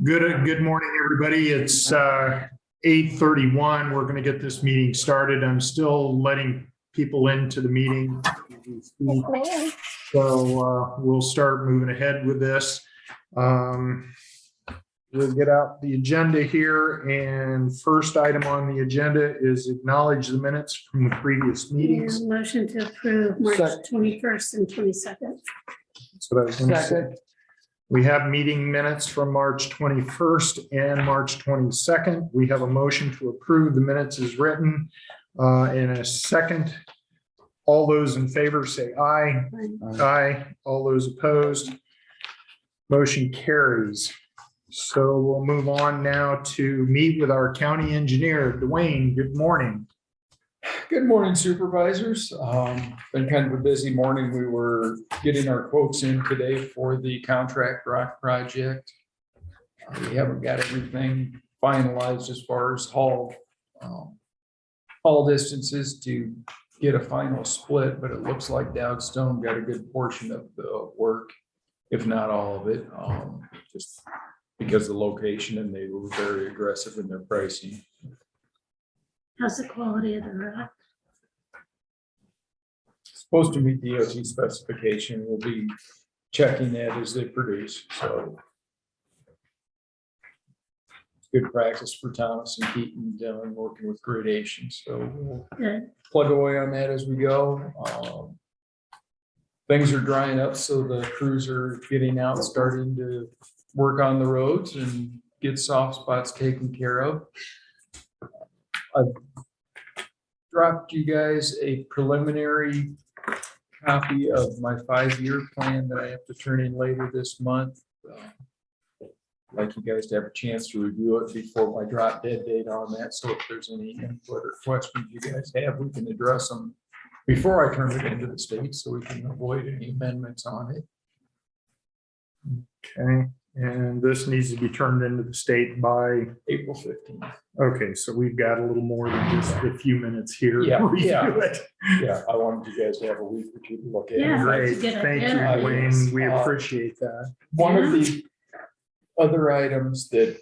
Good morning, everybody. It's 8:31. We're going to get this meeting started. I'm still letting people into the meeting. So we'll start moving ahead with this. We'll get out the agenda here, and first item on the agenda is acknowledge the minutes from the previous meetings. Yeah, motion to approve March 21st and 22nd. That's what I was going to say. We have meeting minutes from March 21st and March 22nd. We have a motion to approve the minutes as written. In a second, all those in favor say aye. Aye. All those opposed, motion carries. So we'll move on now to meet with our county engineer. Dwayne, good morning. Good morning, supervisors. Been kind of a busy morning. We were getting our quotes in today for the contract rock project. We haven't got everything finalized as far as haul distances to get a final split, but it looks like Dow Stone got a good portion of the work, if not all of it, just because of the location, and they were very aggressive in their pricing. How's the quality of the rock? Supposed to meet the DOT specification. We'll be checking that as they produce. So it's good practice for Thomas and Keaton doing working with gradation. So we'll plug away on that as we go. Things are drying up, so the crews are getting out, starting to work on the roads and get soft spots taken care of. I've dropped you guys a preliminary copy of my 5-year plan that I have to turn in later this month. I'd like you guys to have a chance to review it before my drop dead date on that. So if there's any input or questions you guys have, we can address them before I turn it into the state, so we can avoid any amendments on it. Okay, and this needs to be turned into the state by April 15th. Okay, so we've got a little more than just a few minutes here. Yeah, to review yeah. it. Yeah, I wanted you guys to have a week or two to look at it. Yeah. Great, Good thank you, idea. Wayne. We appreciate that. One of the other items that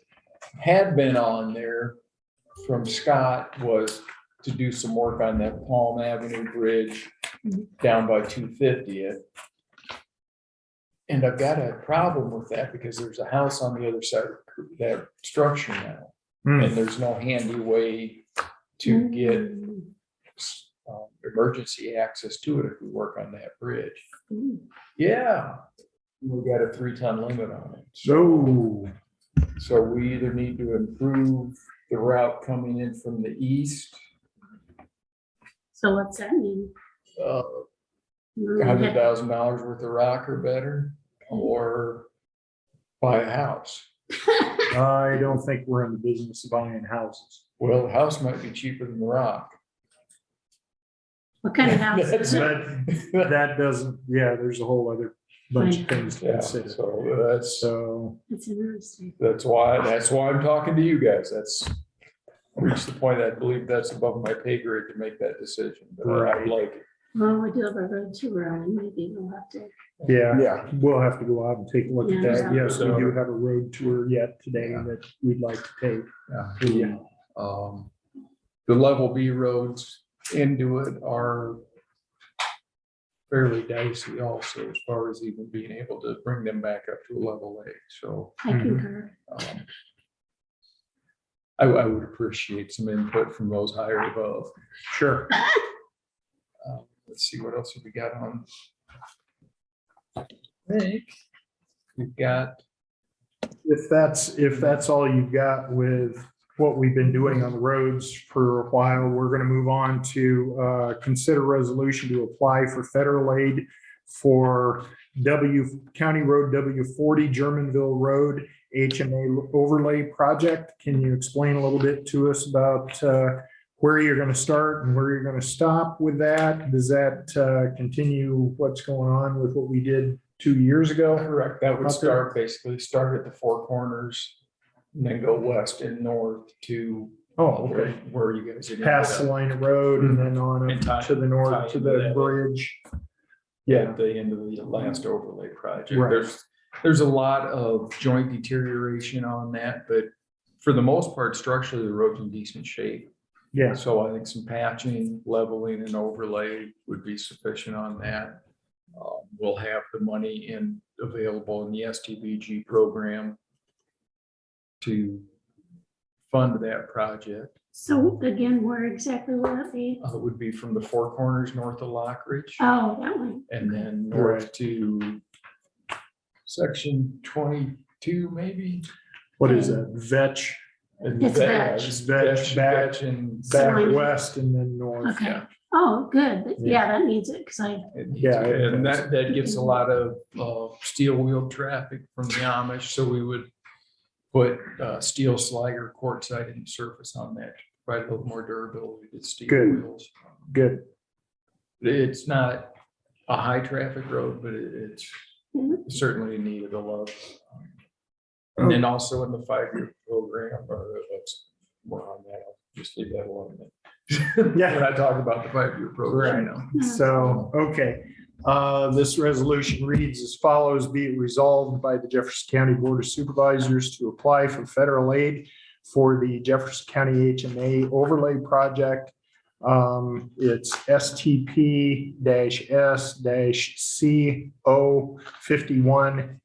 had been on there from Scott was to do some work on that Palm Avenue Bridge down by 250th. And I've got a problem with that because there's a house on the other side of that structure now. And there's no handy way to get emergency access to it if we work on that bridge. Yeah, we got a 3-ton limit on it. So we either need to improve the route coming in from the east. So what's that mean? $100,000 worth of rock or better, or buy a house. I don't think we're in the business of buying houses. Well, the house might be cheaper than the rock. What kind of house? That doesn't, yeah, there's a whole other bunch of things to Yeah, consider. so That's interesting. that's why I'm talking to you guys. That's reached the point I believe that's above my pay grade to make that decision, but I would like it. Well, we do have a road tour and maybe we'll have to. Yeah, we'll have to go out and take a look at that. Yeah. Yes, we do have a road tour yet today that we'd like to take. Yeah. The level B roads into it are fairly dicey also, as far as even being able to bring them back up to a level A. So I concur. I would appreciate some input from those higher above. Sure. Let's see, what else have we got on? I think we've got. If that's all you've got with what we've been doing on the roads for a while, we're going to move on to consider resolution to apply for federal aid for County Road W40 Germanville Road HMA overlay project. Can you explain a little bit to us about where you're going to start and where you're going to stop with that? Does that continue what's going on with what we did 2 years ago? Correct. That would basically start at the Four Corners and then go west and north to where you guys Past Salina Road and then on up to the north to the bridge. Yeah, at the end of the last overlay project. Right. There's there's a lot of joint deterioration on that, but for the most part, structurally, the road's in decent shape. Yeah, So I think some patching, leveling and overlay would be sufficient on that. We'll have the money available in the STBG program to fund that project. So again, where exactly will that be? It would be from the Four Corners north of Lockridge Oh, that one. and then north to section 22, maybe. what is that? Vetch, It's Vetch. Vetch, back, and back Salina. west and then north. Okay. yeah. Oh, good. Yeah, that needs it because Yeah, and that gets a lot of steel wheel traffic from the Amish, so we would put steel slider quartz siding surface on that, to provide a little more durability to steel Good. wheels. Good. It's not a high traffic road, but it's certainly in need of the love. And then also in the 5-year program, or that's more on that, I'll just leave that alone. Yeah. We're not talking about the 5-year program right now. So, okay. This resolution reads as follows: be it resolved by the Jefferson County Board of Supervisors to apply for federal aid for the Jefferson County HMA overlay project. It's STP-S-C-O51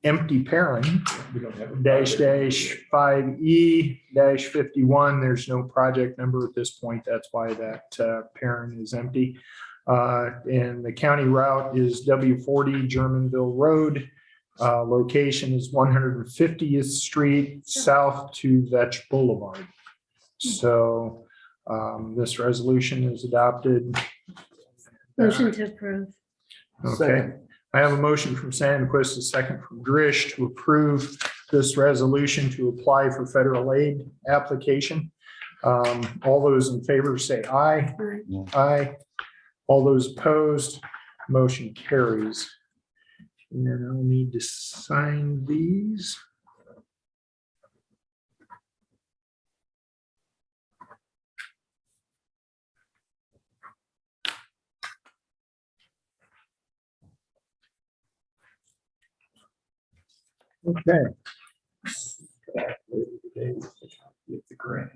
empty pairing We don't have a -5E-51. There's no project number at this point. That's why that pairing is empty. And the county route is W40 Germanville Road. Location is 150th Street south to Vetch Boulevard. So this resolution is adopted. motion to approve. Okay. I have a motion from Sandquist, a second from Drish to approve this resolution to apply for federal aid application. All those in favor say aye. Aye. All those opposed, motion carries. And then I'll need to sign these. Okay. the grant.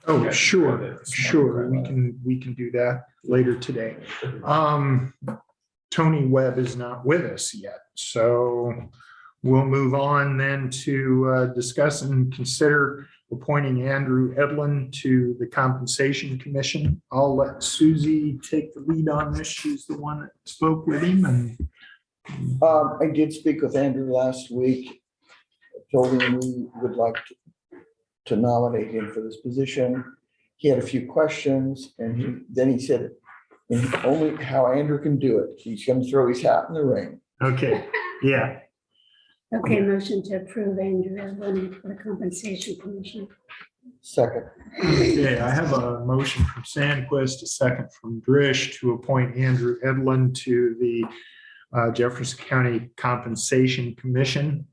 Oh, sure, sure. We can do that later today. Tony Webb is not with us yet, so we'll move on then to discuss and consider appointing Andrew Edlin to the Compensation Commission. I'll let Susie take the lead on this. She's the one that spoke with him and I did speak with Andrew last week. Told him we would like to nominate him for this position. He had a few questions and then he said, and only how Andrew can do it. He's going to throw his hat in the ring. okay, yeah. Okay, motion to approve Andrew Evelyn for the Compensation Commission. Second. Okay, I have a motion from Sandquist, a second from Drish to appoint Andrew Edlin to the Jefferson County Compensation Commission.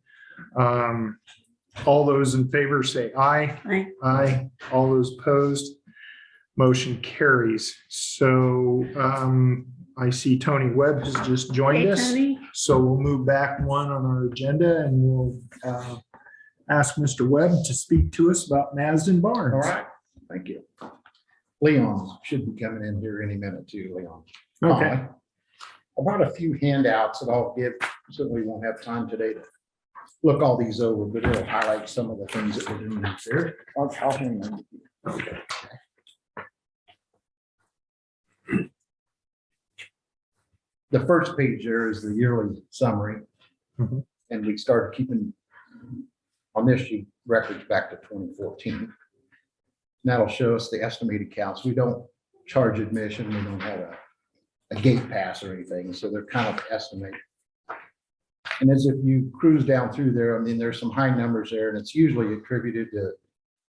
All those in favor say aye. Aye. Aye. All those opposed, motion carries. So I see Tony Webb has just joined Hey, us. Tony. So we'll move back one on our agenda and we'll ask Mr. Webb to speak to us about Marsden Barnes. All right, thank you. Leon should be coming in here any minute too, Leon. Okay. I brought a few handouts that I'll give, so we won't have time today to look all these over, but it'll highlight some of the things that we're doing here. I'll hang on. Okay. The first page there is the yearly summary. Mhm. And we started keeping on this sheet records back to 2014. And that'll show us the estimated counts. We don't charge admission. We don't have a gate pass or anything. So they're kind of estimate. And as if you cruise down through there, I mean, there's some high numbers there and it's usually attributed to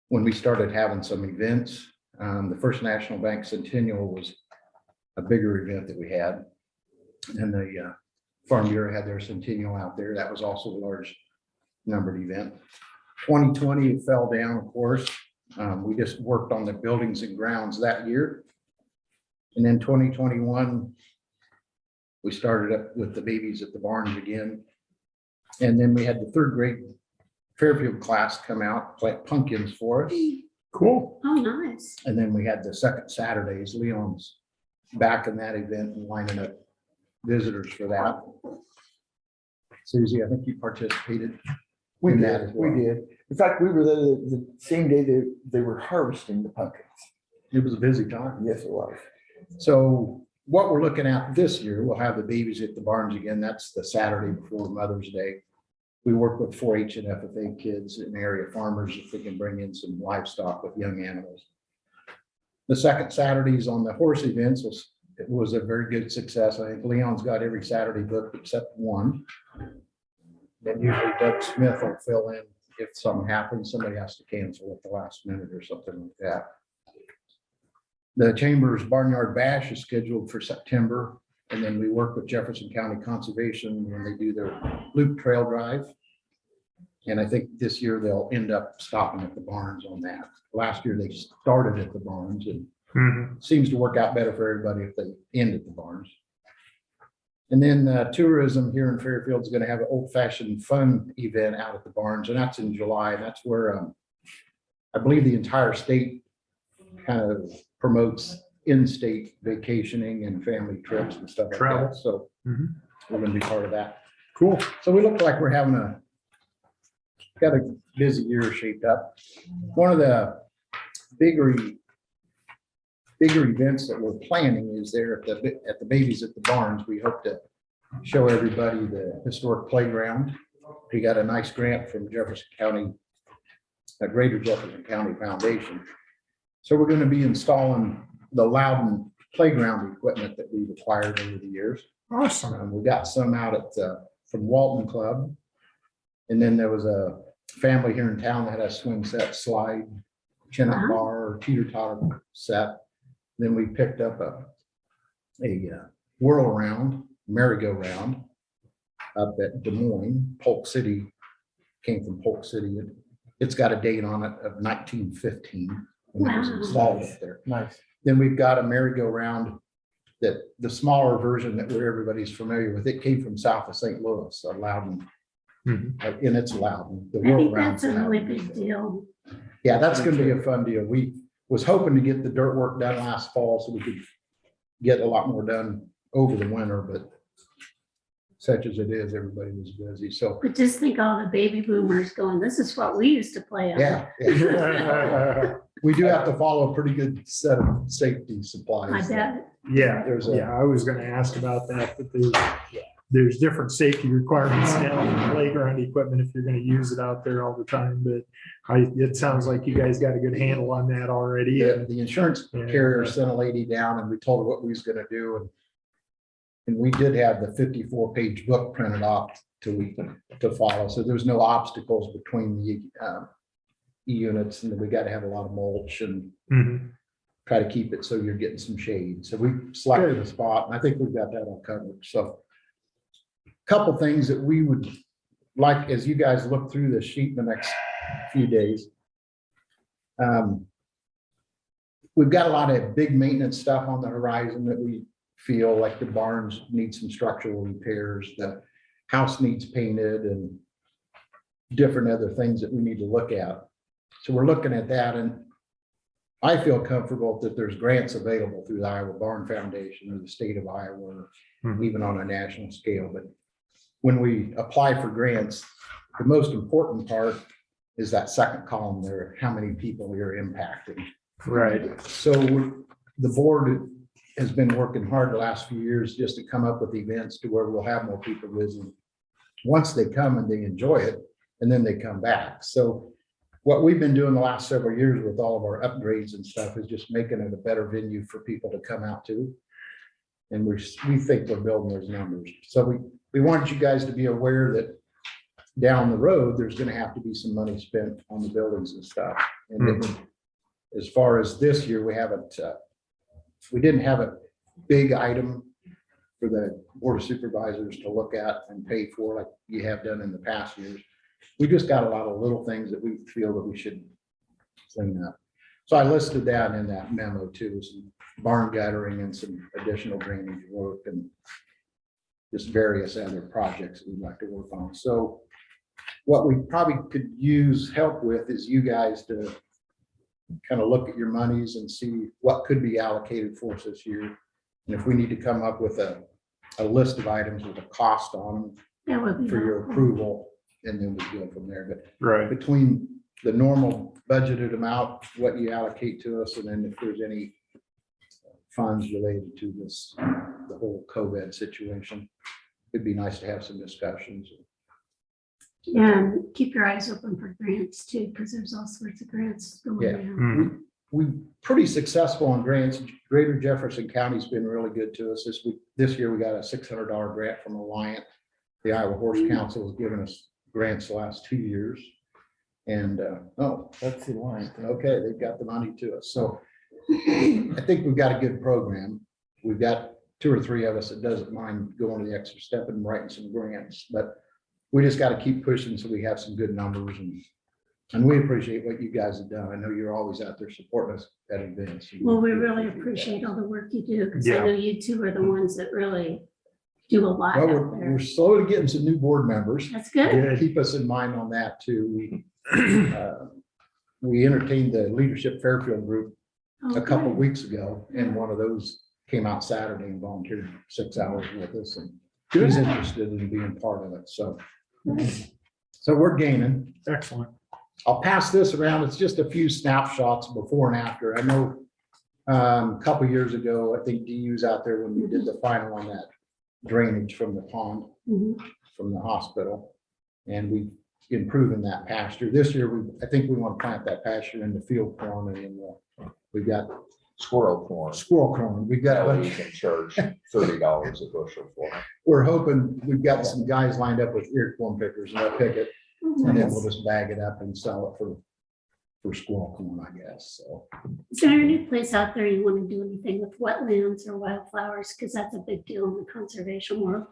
when we started having some events. The First National Bank Centennial was a bigger event that we had. And the Farm Bureau had their centennial out there. That was also a large numbered event. 2020, it fell down, of course. We just worked on the buildings and grounds that year. And then 2021, We started up with the babies at the barns again. And then we had the third grade Fairfield class come out, plant pumpkins for us. Cool. Oh, nice. And then we had the second Saturdays, Leon's back in that event and lining up visitors for that. Susie, I think you participated We in that as did, we well. did. In fact, we were there the same day they were harvesting the pumpkins. It was a busy time. Yes, it was. So what we're looking at this year, we'll have the babies at the barns again. That's the Saturday before Mother's Day. We work with 4-H and FFA kids and area farmers if they can bring in some livestock with young animals. The second Saturdays on the horse events was a very good success. I think Leon's got every Saturday booked except one. Then usually Doug Smith will fill in if something happens, somebody has to cancel at the last minute or something like that. The Chamber's Barnyard Bash is scheduled for September, and then we work with Jefferson County Conservation when they do their loop trail drive. And I think this year they'll end up stopping at the barns on that. Last year they started at the barns, and Mhm. seems to work out better for everybody if they end at the barns. And then tourism here in Fairfield is going to have an old fashioned fun event out at the barns, and that's in July. And that's where I believe the entire state kind of promotes in-state vacationing and family trips and stuff like Travel. that. So Mhm. we're going to be part of that. Cool. So we look like we're having got a busy year shaped up. One of the bigger events that we're planning is there at the babies at the barns. We hope to show everybody the historic playground. We got a nice grant from Jefferson County, a Greater Jefferson County Foundation. So we're going to be installing the Loudon playground equipment that we've acquired over the years. Awesome. We got some out from Walton Club. And then there was a family here in town that had a swing set, slide, chin up bar, or teeter totter set. Then we picked up a whirl around, merry-go-round up at Des Moines. Polk City, came from Polk City. It's got a date on it of 1915 when it was Wow. installed up there. Nice. Then we've got a merry-go-round that the smaller version that everybody's familiar with. It came from south of St. Louis, Loudon. Mhm. And it's Loudon. The I think whirl that's a round's really Loudon. big deal. Yeah, that's gonna be a fun deal. We was hoping to get the dirt work done last fall so we could get a lot more done over the winter, but such as it is, everybody was busy. So, But just think all the baby boomers going, this is what we used to play on. yeah. We do have to follow a pretty good set of safety I supplies. bet. Yeah, There's yeah, I was gonna ask about that, but there's different safety requirements now in playground equipment if you're gonna use it out there all the time, but it sounds like you guys got a good handle on that already. The insurance Yeah. carrier sent a lady down and we told her what we was gonna do. And we did have the 54-page book printed off to follow. So there's no obstacles between the units, and then we got to have a lot of mulch and Mhm. try to keep it so you're getting some shade. So we selected a spot, and I think we've got that all covered. So a couple things that we would like, as you guys look through this sheet in the next few days. We've got a lot of big maintenance stuff on the horizon that we feel like the barns need some structural repairs, the house needs painted, and different other things that we need to look at. So we're looking at that, and I feel comfortable that there's grants available through the Iowa Barn Foundation or the state of Iowa, or even on a national scale. But when we apply for grants, the most important part is that second column there, how many people we are impacting. Right. So the board has been working hard the last few years just to come up with events to where we'll have more people visiting. Once they come and they enjoy it, and then they come back. So what we've been doing the last several years with all of our upgrades and stuff is just making it a better venue for people to come out to. And we think we're building those numbers. So we wanted you guys to be aware that down the road, there's gonna have to be some money spent on the buildings and stuff. And then as far as this year, we didn't have a big item for the Board of Supervisors to look at and pay for like you have done in the past years. We just got a lot of little things that we feel that we should clean up. So I listed that in that memo too, some barn guttering and some additional drainage work and just various other projects that we'd like to work on. So what we probably could use help with is you guys to kind of look at your monies and see what could be allocated for us this year. And if we need to come up with a list of items with a cost on them That would be for your helpful. approval, and then we go from there. But Right. between the normal budgeted amount, what you allocate to us, and then if there's any funds related to this, the whole COVID situation, it'd be nice to have some discussions. And keep your eyes open for grants too, because there's all sorts of grants going Yeah. around. We pretty successful on grants. Greater Jefferson County's been really good to us this year. We got a $600 grant from Alliant. The Iowa Horse Council has given us grants the last 2 years. And, That's the line. okay, they've got the money to us. So I think we've got a good program. We've got 2 or 3 of us that doesn't mind going the extra step and writing some grants, but we just got to keep pushing so we have some good numbers, and we appreciate what you guys have done. I know you're always out there supporting us at events. Well, we really appreciate all the work you do, because I Yeah. know you two are the ones that really do a lot Well, out we're there. slowly getting some new board members. That's good. Good. Keep us in mind on that too. We entertained the Leadership Fairfield group a couple of Okay. weeks ago, and one of those came out Saturday and volunteered 6 hours with us, and he's interested in being part of it. So we're gaining. Excellent. I'll pass this around. It's just a few snapshots before and after. I know a couple years ago, I think DU was out there when we did the final on that drainage from the pond, Mhm. from the hospital. And we improving that pasture. This year, I think we want to plant that pasture in the field corn, and we've got Squirrel corn. squirrel corn. We've got, That we can charge $30 a bushel for. we're hoping, we've got some guys lined up with ear corn pickers, and they'll pick it, and then we'll just bag it up and sell it for squirrel corn, I guess. So Is there any place out there you want to do anything with wetlands or wildflowers? Because that's a big deal in the conservation world.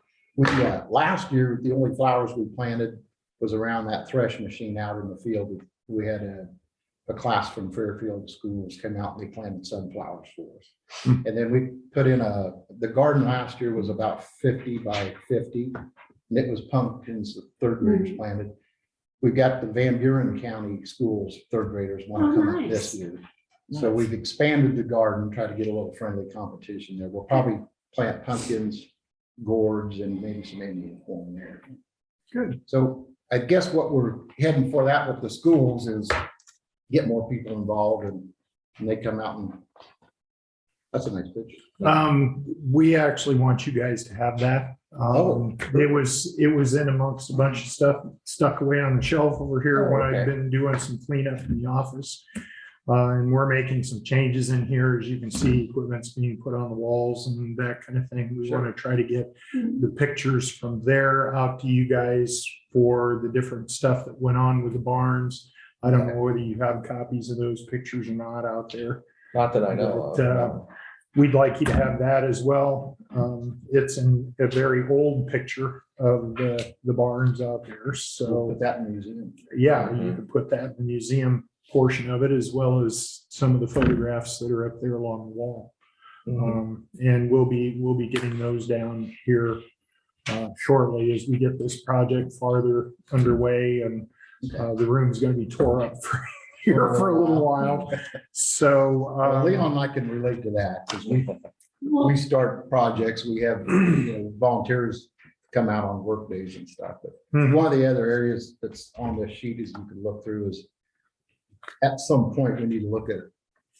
last year, the only flowers we planted was around that thresh machine out in the field. We had a class from Fairfield schools come out and they planted sunflowers for us. Hmm. And then we put in the garden last year was about 50 by 50. And it was pumpkins that third graders planted. We've got the Van Buren County schools, third graders want Oh, to come up this nice. year. So we've expanded the garden, try to get a little friendly competition there. We'll probably plant pumpkins, gourds, and maybe some Indian corn there. Good. So I guess what we're heading for that with the schools is get more people involved, and they come out and that's a nice picture. We actually want you guys to have that. It was in amongst a bunch of stuff stuck away on the shelf over here when I've been doing some cleanup in the office. And we're making some changes in here. As you can see, equipment's being put on the walls and that kind of thing. We want to try to get the pictures from there out to you guys for the different stuff that went on with the barns. I don't know whether you have copies of those pictures or not out there. Not that I know But, of. we'd like you to have that as well. It's in a very old picture of the barns out there. We'll So, put that in the museum. yeah, you could put that in the museum portion of it, as well as some of the photographs that are up there along the wall. And we'll be getting those down here shortly as we get this project farther underway, and the room's going to be tore up for here for a little while. So Well, Leon and I can relate to that because Well, we start projects, we have, volunteers come out on work days and stuff. But Mhm. one of the other areas that's on this sheet is you can look through is at some point, we need to look at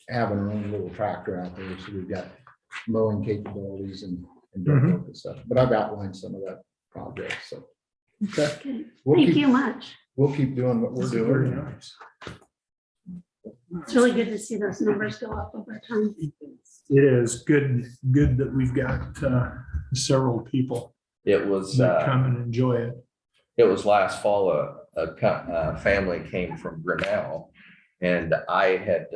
having our own little tractor out there. So we've got mowing capabilities and dirt work and stuff. But I've outlined some of that project. So okay. we'll Thank keep, you much. we'll keep doing what we're This is very doing. nice. It's really good to see those numbers go up over time. It is good that we've got several people It was, that come and enjoy it. it was last fall, a family came from Grinnell, and I had,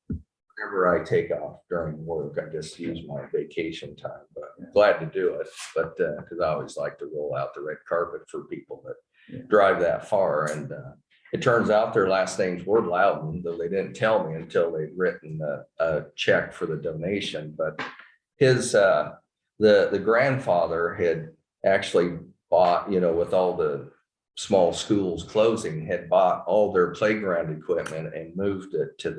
whenever I take off during work, I just use my vacation time, but glad to do it. But, because I always like to roll out the red carpet for people that drive that far, and it turns out their last names were Loudon, though they didn't tell me until they'd written a check for the donation. But his the grandfather had actually bought, with all the small schools closing, had bought all their playground equipment and moved it to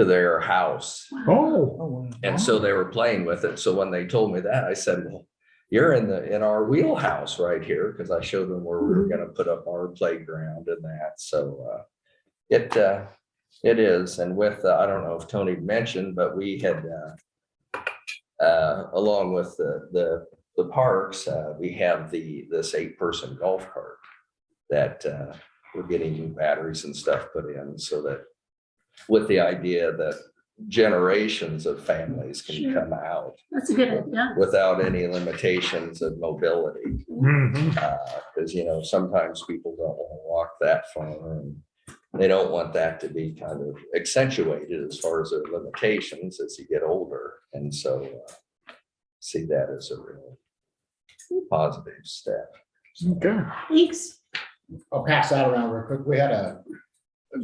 their house. Oh, wow. And so they were playing with it. So when they told me that, I said, well, you're in our wheelhouse right here, because I showed them where we were going to put up our playground and that. So it is. And with, I don't know if Tony mentioned, but we had, along with the parks, we have this 8-person golf cart that we're getting new batteries and stuff put in, so that with the idea that generations of families can Sure. come out That's a good idea. without any limitations of mobility. mhm. Because, sometimes people don't want to walk that far, and they don't want that to be kind of accentuated as far as their limitations as you get older. And so see that as a real positive step. Okay. Thanks. I'll pass that around real quick. We had a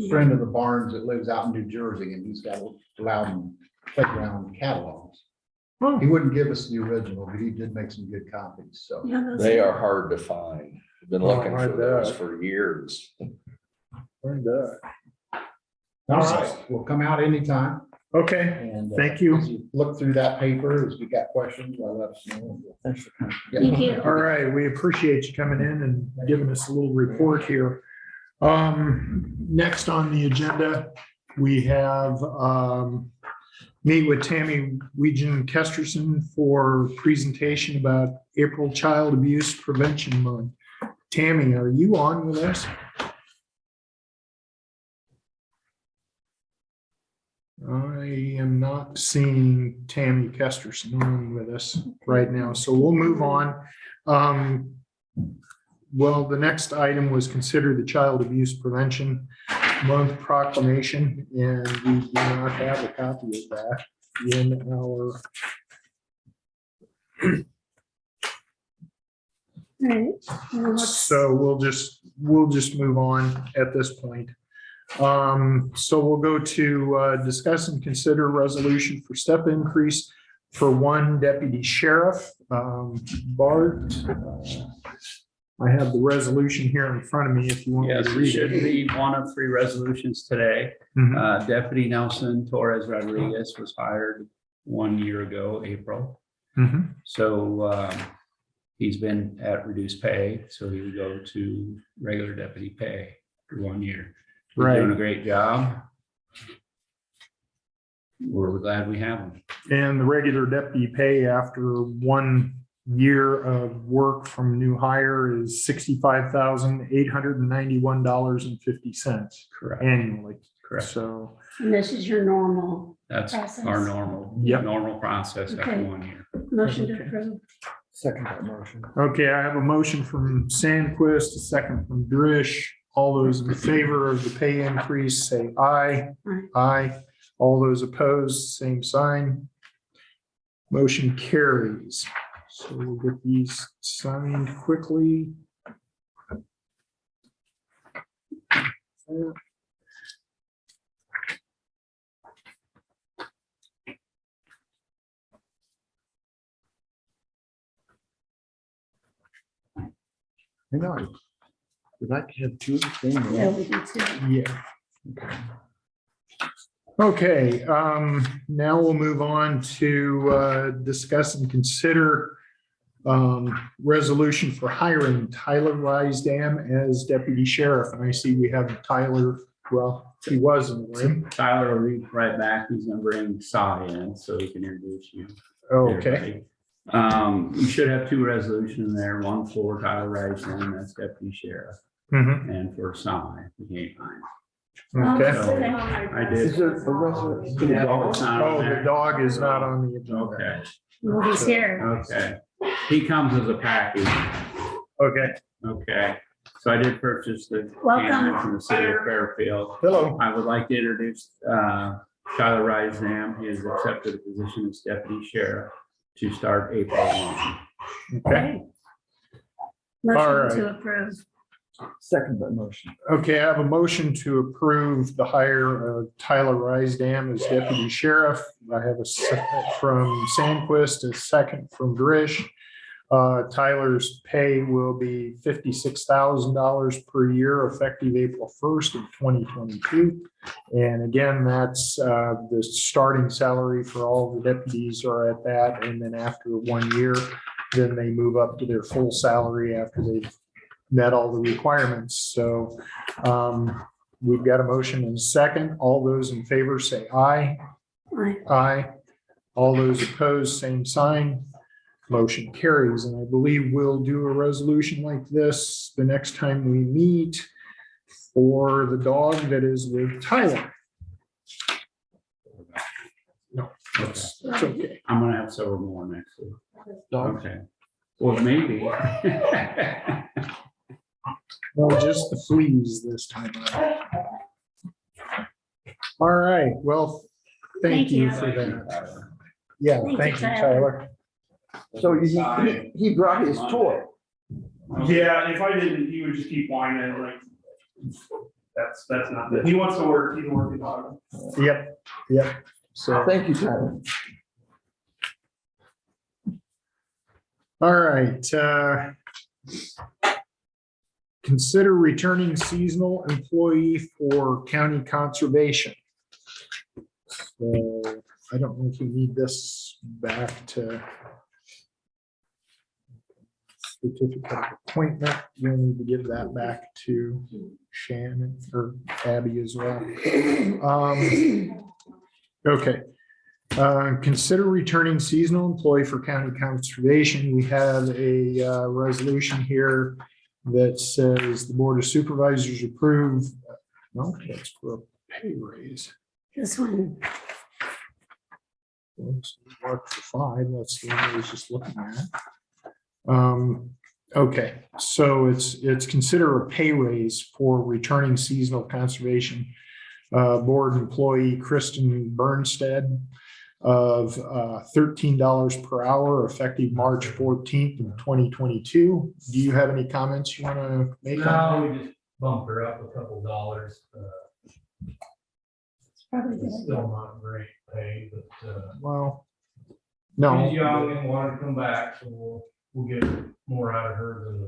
friend of the Barnes that lives out in New Jersey, and he's got a loud playground catalogs. Oh, He wouldn't give us the original, but he did make some good copies, so. Yeah, those They are hard to find. I've been looking Oh, I for those bet. for years. very good. All right, we'll come out anytime. Okay, And Thank you. as look through that paper, as we got questions, let us know. Thanks for coming. Thank you. all right. We appreciate you coming in and giving us a little report here. Next on the agenda, we have meet with Tammy Wiegand-Kesterson for presentation about April Child Abuse Prevention Month. Tammy, are you on with us? I am not seeing Tammy Kesterson on with us right now, so we'll move on. Well, the next item was consider the Child Abuse Prevention Month proclamation, and we do not have a copy of that in our. All right. So we'll just move on at this point. So we'll go to discuss and consider resolution for step increase for one deputy sheriff. Bart, I have the resolution here in front of me if you want me Yes, to it read should it. be one of 3 resolutions today. Mhm. Deputy Nelson Torres Rodriguez was hired 1 year ago, April. Mhm. So he's been at reduced pay, so he would go to regular deputy pay for 1 year. He's doing a Right, great job. We're glad we have him. and the regular deputy pay after 1 year of work from new hire is $65,891.50 Correct, annually. correct. So, And this is your normal That's process. our normal, Yep. normal process after Okay. 1 year. motion to Okay. approve. Second that motion. okay, I have a motion from Sandquist, a second from Drish. All those in favor of the pay increase, say aye. Aye. Aye. All those opposed, same sign. Motion carries. So we'll get these signed quickly. I know. We'd like to have two of the same. Yeah, we do too. Yeah. Okay, now we'll move on to discuss and consider resolution for hiring Tyler Risedam as deputy sheriff. And I see we have Tyler, well, he was in the room. Tyler will read right back. He's gonna bring Cy in so he can introduce you. Okay, You should have 2 resolutions there, one for Tyler Riceland, that's deputy sheriff, mhm, and for Cy, the game line. okay. So Okay. I Is did. there a resolution? Yeah, it's not on Oh, the there. dog is not on the agenda. Okay, Well, he's here. okay. He comes as a package. Okay, Okay, so I did purchase the Welcome. cannon from the city of Fairfield. hello. I would like to introduce Tyler Risedam. He has accepted a position as deputy sheriff to start April 1. Okay, All Motion right. to approve. Second that motion. Okay, I have a motion to approve the hire of Tyler Rysdam as deputy sheriff. I have a second from Sandquist, a second from Drish. Tyler's pay will be $56,000 per year effective April 1st of 2022. And again, that's the starting salary for all the deputies are at that. And then after 1 year, then they move up to their full salary after they've met all the requirements. So we've got a motion and a second. All those in favor say aye. Aye. Aye. All those opposed, same sign. Motion carries. And I believe we'll do a resolution like this the next time we meet for the dog that is with Tyler. No, that's okay. I'm gonna have several more next week. Dog. Okay. Well, maybe. No, just the fleas this time around. All right, well, thank Thank you you. for that. Yeah, Thank you, thank you, Tyler. Tyler. So he brought his toy. Yeah, if I didn't, he would just keep whining, like, that's not it. He wants to work, he can work it out. Yep. So, Thank you, Tyler. all right. Consider returning seasonal employee for county conservation. So I don't know if we need this back to certificate of appointment. We'll need to give that back to Shannon or Abby as well. Okay. Consider returning seasonal employee for county conservation. We have a resolution here that says the Board of Supervisors approve, no, that's for a pay raise. This one, Mark for 5, that's the one I was just looking at. Okay, so it's consider a pay raise for returning seasonal conservation board employee Kristen Bernstead of $13 per hour effective March 14th of 2022. Do you have any comments you want to make on No, we just bumped her up a couple dollars. it's probably It's good. still not great pay, but that? Well, no. she's young and wanted to come back, so we'll get more out of her than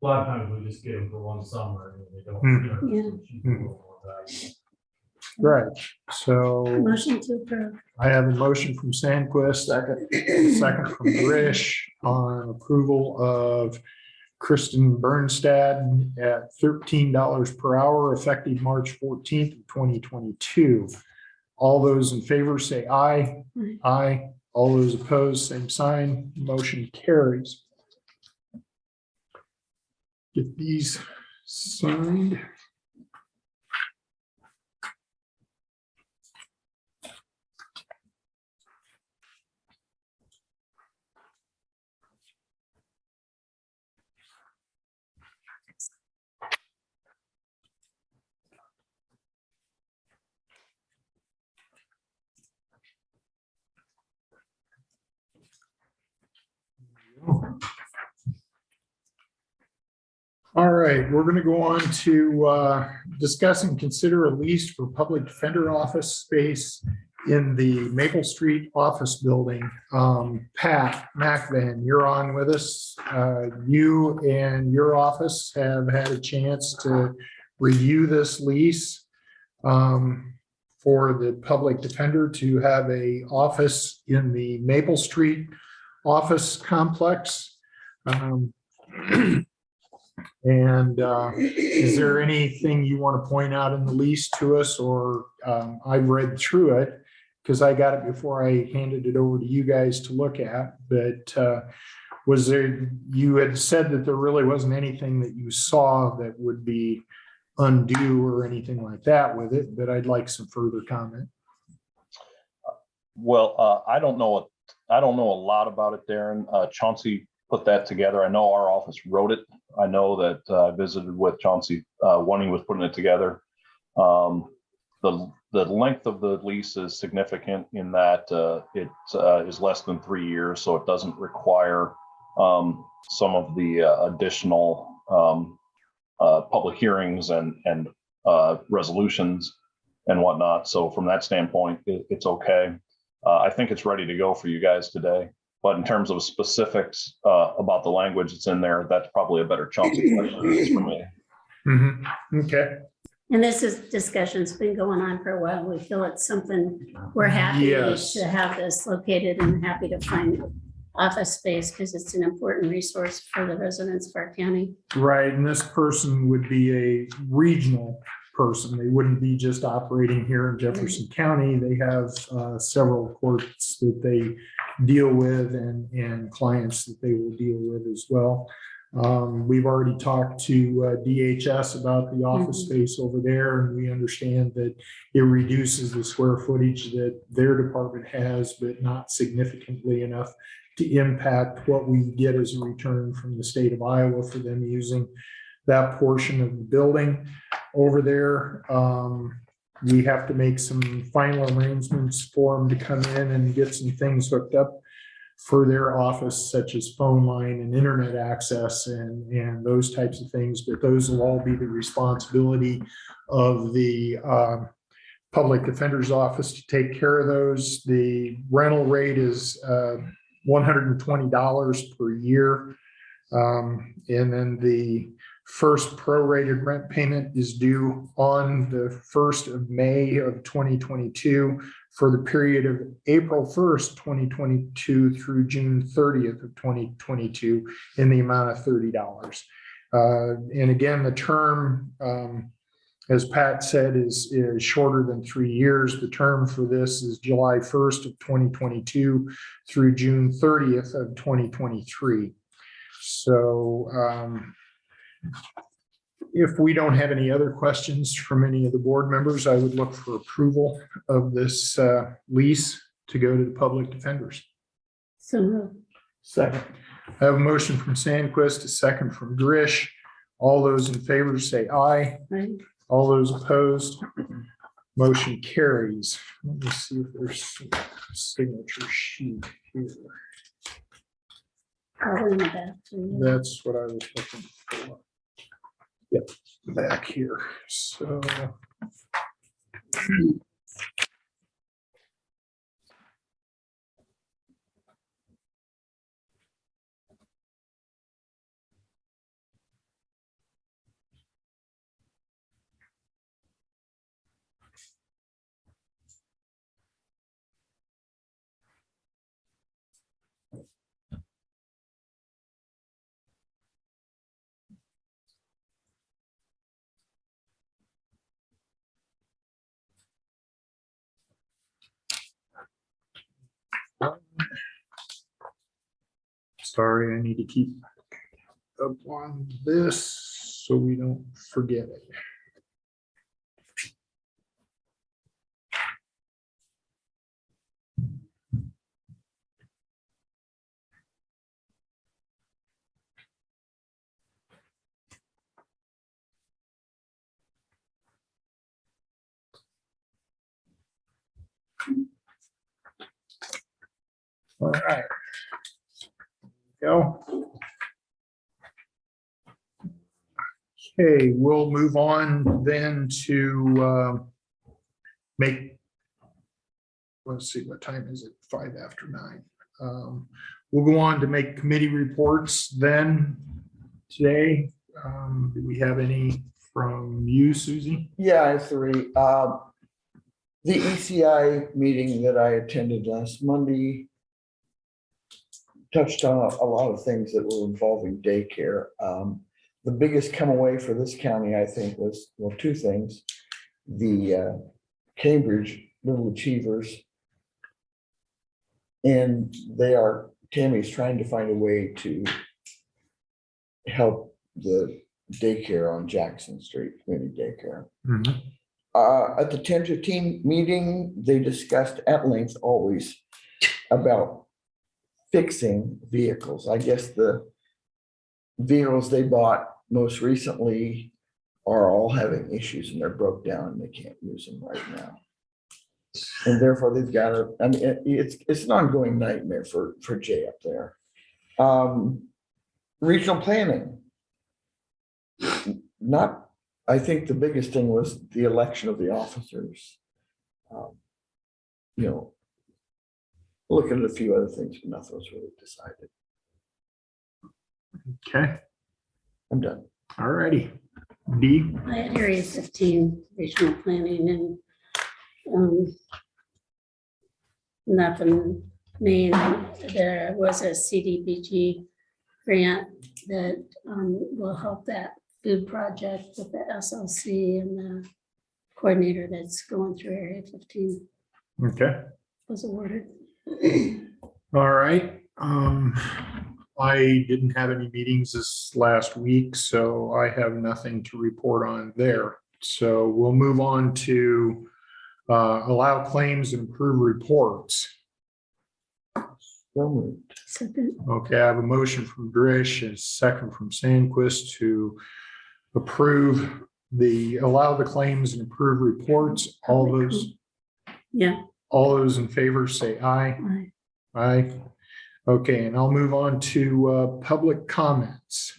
a lot of times we just get them for one summer and they don't. Yeah. So she's a little more valuable. Right, so Motion to approve. I have a motion from Sandquist, second from Drish on approval of Kristen Bernstad at $13 per hour effective March 14th of 2022. All those in favor say aye. Aye. Aye. All those opposed, same sign. Motion carries. Get these signed. All right, we're going to go on to discuss and consider a lease for public defender office space in the Maple Street office building. Pat McVan, you're on with us. You and your office have had a chance to review this lease for the public defender to have a office in the Maple Street office complex. And is there anything you want to point out in the lease to us, or I've read through it because I got it before I handed it over to you guys to look at, but was there, you had said that there really wasn't anything that you saw that would be undue or anything like that with it, but I'd like some further comment. Well, I don't know a lot about it, Darren. Chauncey put that together. I know our office wrote it. I know that I visited with Chauncey when he was putting it together. The length of the lease is significant in that it is less than 3 years, so it doesn't require some of the additional public hearings and resolutions and whatnot. So from that standpoint, it's okay. I think it's ready to go for you guys today. But in terms of specifics about the language that's in there, that's probably a better Chauncey question for me. Okay. And this is, discussion's been going on for a while. We feel it's something, we're happy Yes. to have this located and happy to find office space because it's an important resource for the residents of our county. Right, and this person would be a regional person. They wouldn't be just operating here in Jefferson County. They have several courts that they deal with and clients that they will deal with as well. We've already talked to DHS about the office space over there, and we understand that it reduces the square footage that their department has, but not significantly enough to impact what we get as a return from the state of Iowa for them using that portion of the building over there. We have to make some final arrangements for them to come in and get some things hooked up for their office, such as phone line and internet access and those types of things. But those will all be the responsibility of the public defender's office to take care of those. The rental rate is $120 per year. And then the first prorated rent payment is due on the 1st of May of 2022 for the period of April 1st, 2022 through June 30th of 2022 in the amount of $30. And again, the term, as Pat said, is shorter than 3 years. The term for this is July 1st of 2022 through June 30th of 2023. So if we don't have any other questions from any of the board members, I would look for approval of this lease to go to the public defenders. So moved. Second. I have a motion from Sandquist, a second from Grish. All those in favor say aye. Right. All those opposed, motion carries. Let me see if there's a signature sheet here. Probably in the back, too. That's what I was looking for. Yep, back here. So. Sorry, I need to keep up on this so we don't forget it. All right. Go. Okay, we'll move on then to let's see, what time is it? 5 after 9. We'll go on to make committee reports then today. Do we have any from you, Susie? Yeah, I have three. The ECI meeting that I attended last Monday touched on a lot of things that were involving daycare. The biggest come away for this county, I think, was, well, two things. The Cambridge Little Achievers. And Tammy's trying to find a way to help the daycare on Jackson Street, community daycare. At the 10-15 meeting, they discussed at length always about fixing vehicles. I guess the vehicles they bought most recently are all having issues and they're broke down and they can't use them right now. And therefore they've got to, I mean, it's an ongoing nightmare for Jay up there. Regional planning. I think the biggest thing was the election of the officers. You know, looking at a few other things, but nothing was really decided. Okay, I'm done. all righty. D, I had Area 15 regional planning and nothing made. There was a CDBG grant that will help that food project with the SLC, and the coordinator that's going through Area 15 okay. was awarded. All right. I didn't have any meetings this last week, so I have nothing to report on there. So we'll move on to allow claims and approve reports. So moved. Second. Okay, I have a motion from Drish and a second from Sandquist to allow the claims and approve reports. Yeah. All those in favor say aye. Aye. Aye. Okay, and I'll move on to public comments.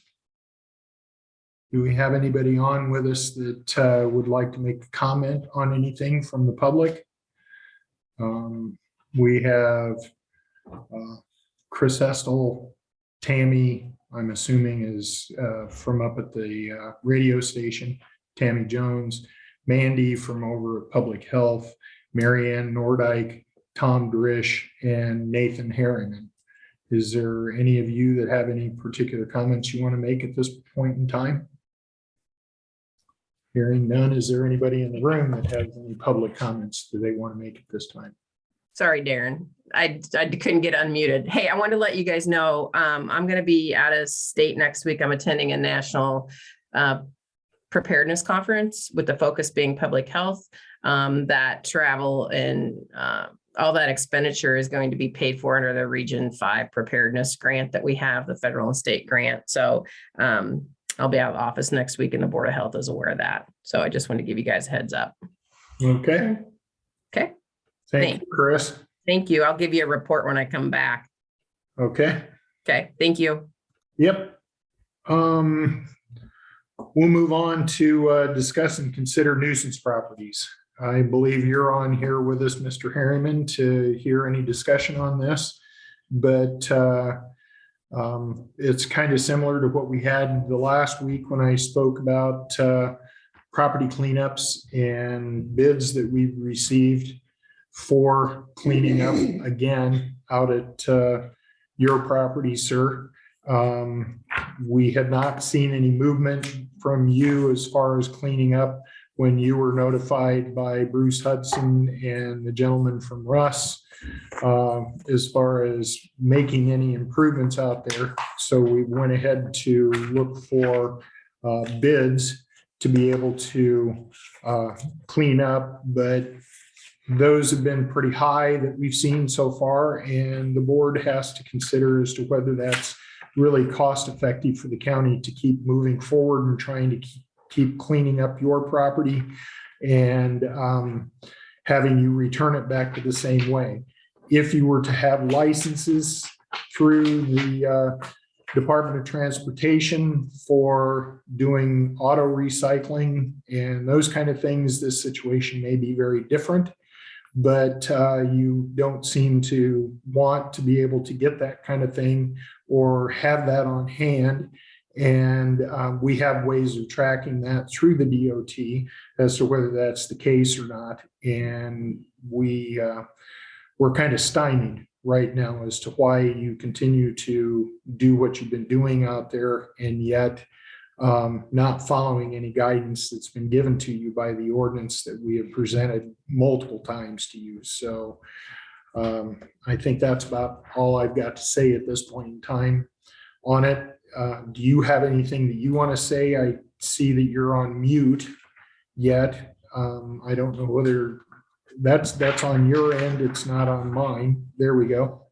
Do we have anybody on with us that would like to make a comment on anything from the public? We have Chris Estel, Tammy, I'm assuming is from up at the radio station, Tammy Jones, Mandy from over at Public Health, Marianne Nordyke, Tom Drish, and Nathan Harriman. Is there any of you that have any particular comments you want to make at this point in time? Hearing none, is there anybody in the room that has any public comments that they want to make at this time? Sorry, Darren. I couldn't get unmuted. Hey, I wanted to let you guys know, I'm going to be out of state next week. I'm attending a national preparedness conference with the focus being public health. That travel and all that expenditure is going to be paid for under the Region 5 preparedness grant that we have, the federal and state grant. So I'll be out of office next week and the Board of Health is aware of that. So I just want to give you guys a heads up. Okay. Okay. Thank you, Chris. Thank you. I'll give you a report when I come back. Okay. Okay. Thank you. Yep. We'll move on to discuss and consider nuisance properties. I believe you're on here with us, Mr. Harriman, to hear any discussion on this, but it's kind of similar to what we had the last week when I spoke about property cleanups and bids that we've received for cleaning up again out at your property, sir. We had not seen any movement from you as far as cleaning up when you were notified by Bruce Hudson and the gentleman from Russ as far as making any improvements out there. So we went ahead to look for bids to be able to clean up, but those have been pretty high that we've seen so far, and the board has to consider as to whether that's really cost effective for the county to keep moving forward and trying to keep cleaning up your property and having you return it back to the same way. If you were to have licenses through the Department of Transportation for doing auto recycling and those kind of things, this situation may be very different. But you don't seem to want to be able to get that kind of thing or have that on hand. And we have ways of tracking that through the DOT as to whether that's the case or not. And we're kind of stymied right now as to why you continue to do what you've been doing out there and yet not following any guidance that's been given to you by the ordinance that we have presented multiple times to you. So I think that's about all I've got to say at this point in time on it. Do you have anything that you want to say? I see that you're on mute yet. I don't know whether that's on your end. It's not on mine. There we go.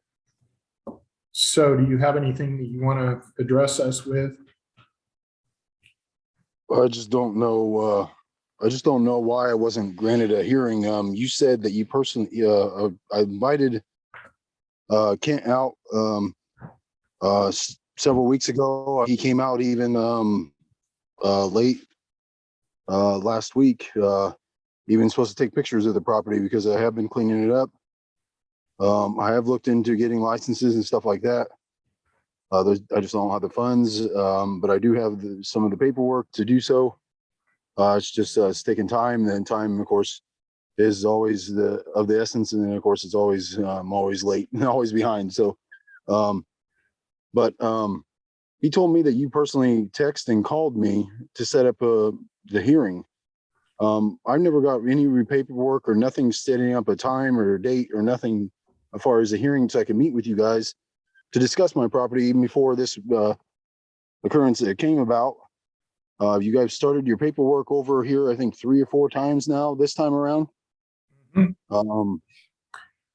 So do you have anything that you want to address us with? I just don't know. I just don't know why I wasn't granted a hearing. You said that you personally, I invited Kent out several weeks ago. He came out even late last week. Even supposed to take pictures of the property because I have been cleaning it up. I have looked into getting licenses and stuff like that. I just don't have the funds, but I do have some of the paperwork to do so. It's just it's taking time. And then time, of course, is always of the essence. And then, of course, it's always I'm always late and always behind. So, but he told me that you personally texted and called me to set up the hearing. I've never got any paperwork or nothing setting up a time or a date or nothing as far as the hearing, so I can meet with you guys to discuss my property even before this occurrence that came about. You guys started your paperwork over here, I think 3 or 4 times now this time around. Mhm.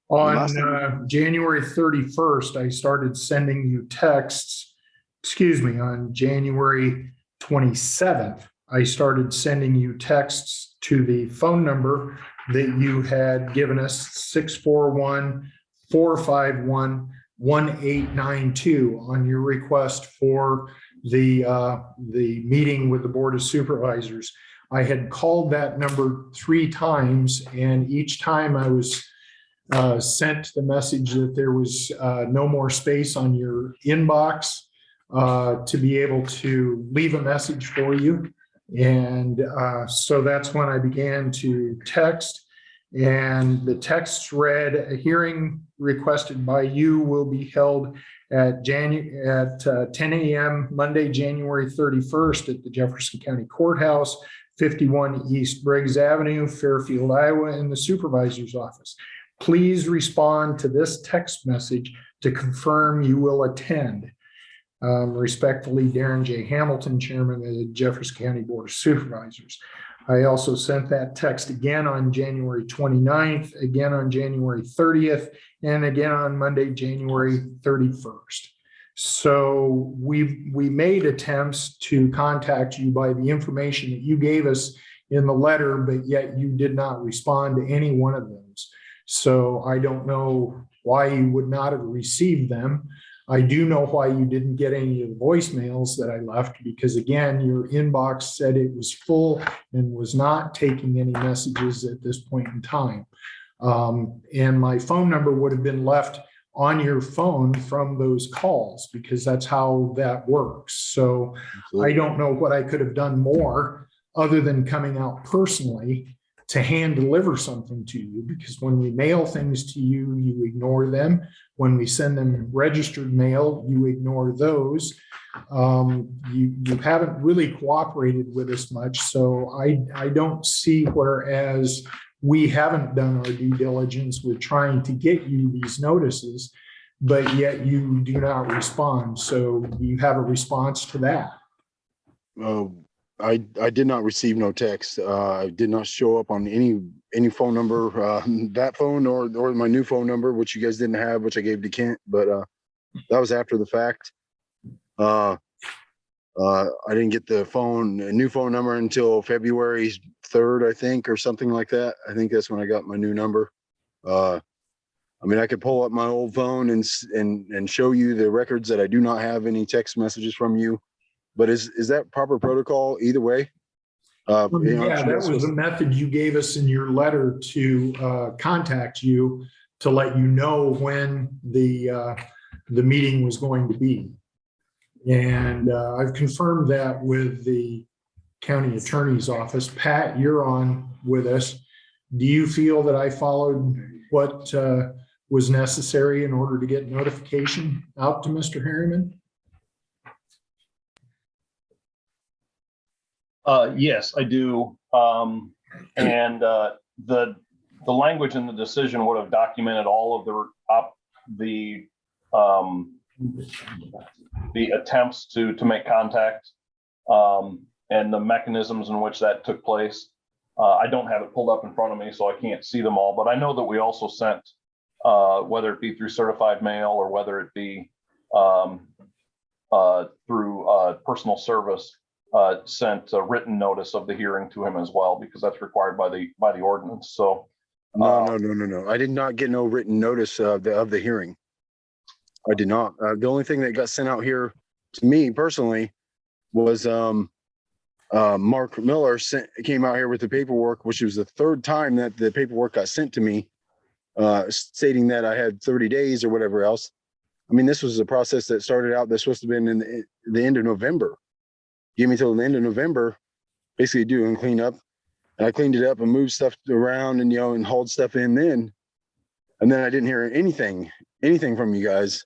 Last On January 31st, I started sending you texts. Excuse me, on January 27th, I started sending you texts to the phone number that you had given us, 641-451-1892, on your request for the meeting with the Board of Supervisors. I had called that number 3 times, and each time I was sent the message that there was no more space on your inbox to be able to leave a message for you. And so that's when I began to text. And the text read, "A hearing requested by you will be held at 10 a.m. Monday, January 31st at the Jefferson County Courthouse, 51 East Briggs Avenue, Fairfield, Iowa, in the Supervisor's office. Please respond to this text message to confirm you will attend. Respectfully, Darren J. Hamilton, Chairman of the Jefferson County Board of Supervisors." I also sent that text again on January 29th, again on January 30th, and again on Monday, January 31st. So we made attempts to contact you by the information that you gave us in the letter, but yet you did not respond to any one of those. So I don't know why you would not have received them. I do know why you didn't get any of the voicemails that I left, because again, your inbox said it was full and was not taking any messages at this point in time. And my phone number would have been left on your phone from those calls, because that's how that works. So I don't know what I could have done more other than coming out personally to hand deliver something to you, because when we mail things to you, you ignore them. When we send them registered mail, you ignore those. You haven't really cooperated with us much, so I don't see, whereas we haven't done our due diligence with trying to get you these notices, but yet you do not respond. So you have a response to that? I did not receive no text. I did not show up on any phone number, that phone or my new phone number, which you guys didn't have, which I gave to Kent, but that was after the fact. I didn't get a new phone number until February 3rd, I think, or something like that. I think that's when I got my new number. I mean, I could pull up my old phone and show you the records that I do not have any text messages from you. But is that proper protocol either way? Yeah, that was the method you gave us in your letter to contact you, to let you know when the meeting was going to be. And I've confirmed that with the county attorney's office. Pat, you're on with us. Do you feel that I followed what was necessary in order to get notification out to Mr. Harriman? Yes, I do. And the language in the decision would have documented all of the attempts to make contact and the mechanisms in which that took place. I don't have it pulled up in front of me, so I can't see them all, but I know that we also sent, whether it be through certified mail or whether it be through personal service, sent a written notice of the hearing to him as well, because that's required by the ordinance. So no. I did not get no written notice of the hearing. I did not. The only thing that got sent out here to me personally was Mark Miller came out here with the paperwork, which was the third time that the paperwork got sent to me, stating that I had 30 days or whatever else. I mean, this was a process that started out, that's supposed to have been in the end of November. Give me till the end of November, basically doing cleanup. And I cleaned it up and moved stuff around and, and hauled stuff in then. And then I didn't hear anything from you guys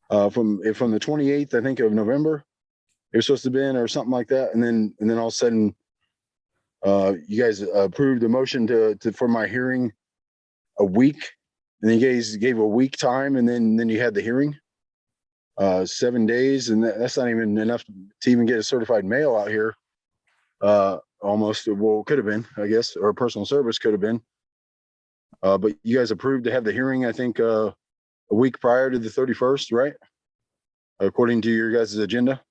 from the 28th, I think, of November. It was supposed to have been, or something like that. And then all of a sudden, you guys approved the motion for my hearing a week. And then you guys gave a week time, and then you had the hearing. 7 days, and that's not even enough to even get a certified mail out here. Almost, well, could have been, I guess, or a personal service could have been. But you guys approved to have the hearing, I think, a week prior to the 31st, right? According to your guys' agenda.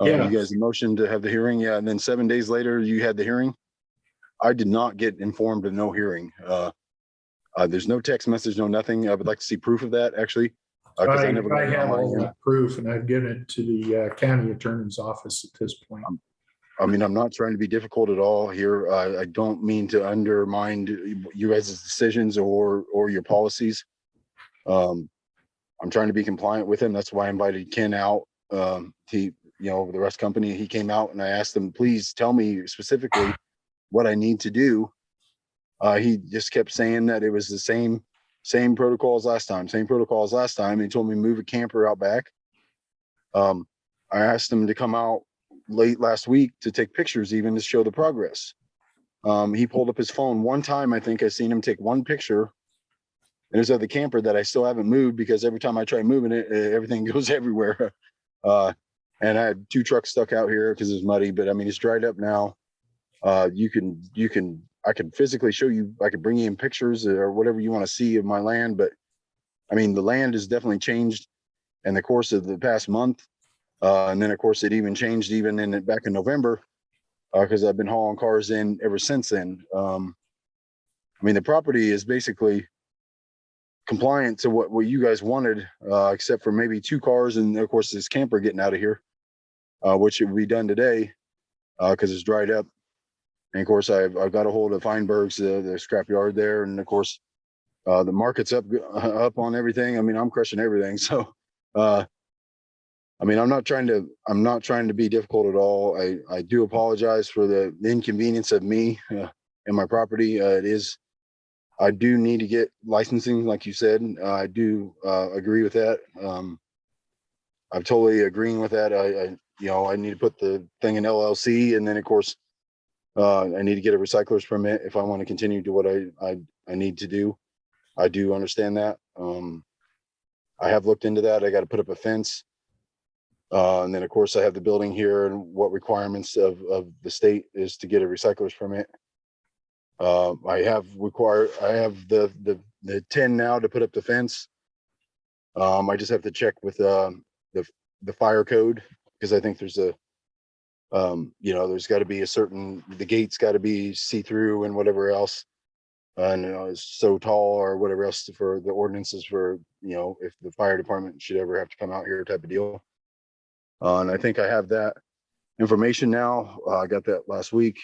Yeah. You guys motioned to have the hearing, yeah, and then 7 days later you had the hearing. I did not get informed of no hearing. There's no text message, no nothing. I would like to see proof of that, actually. I never got it have on my all end. that proof, and I've given it to the county attorney's office at this point. I mean, I'm not trying to be difficult at all here. I don't mean to undermine you guys' decisions or your policies. I'm trying to be compliant with him. That's why I invited Ken out. The rest company, he came out and I asked him, please tell me specifically what I need to do. He just kept saying that it was the same protocols last time. He told me to move a camper out back. I asked him to come out late last week to take pictures, even to show the progress. He pulled up his phone one time. I think I seen him take one picture. And there's other camper that I still haven't moved because every time I try moving it, everything goes everywhere. And I had 2 trucks stuck out here because it's muddy, but I mean, it's dried up now. I can physically show you, I could bring you in pictures or whatever you want to see of my land. But I mean, the land has definitely changed in the course of the past month. And then of course it even changed back in November, because I've been hauling cars in ever since then. I mean, the property is basically compliant to what you guys wanted, except for maybe 2 cars. And of course this camper getting out of here, which will be done today, because it's dried up. And of course I've got a hold of Feinberg's, the scrap yard there. And of course, the market's up on everything. I mean, I'm crushing everything. So, I mean, I'm not trying to be difficult at all. I do apologize for the inconvenience of me and my property. I do need to get licensing, like you said. I do agree with that. I'm totally agreeing with that. I need to put the thing in LLC, and then of course, I need to get a recycler's permit if I want to continue to what I need to do. I do understand that. I have looked into that. I got to put up a fence. And then of course I have the building here and what requirements of the state is to get a recycler's permit. I have the 10 now to put up the fence. I just have to check with the fire code, because I think there's there's got to be the gate's got to be see-through and whatever else. And it's so tall or whatever else for the ordinances for, if the fire department should ever have to come out here type of deal. And I think I have that information now. I got that last week.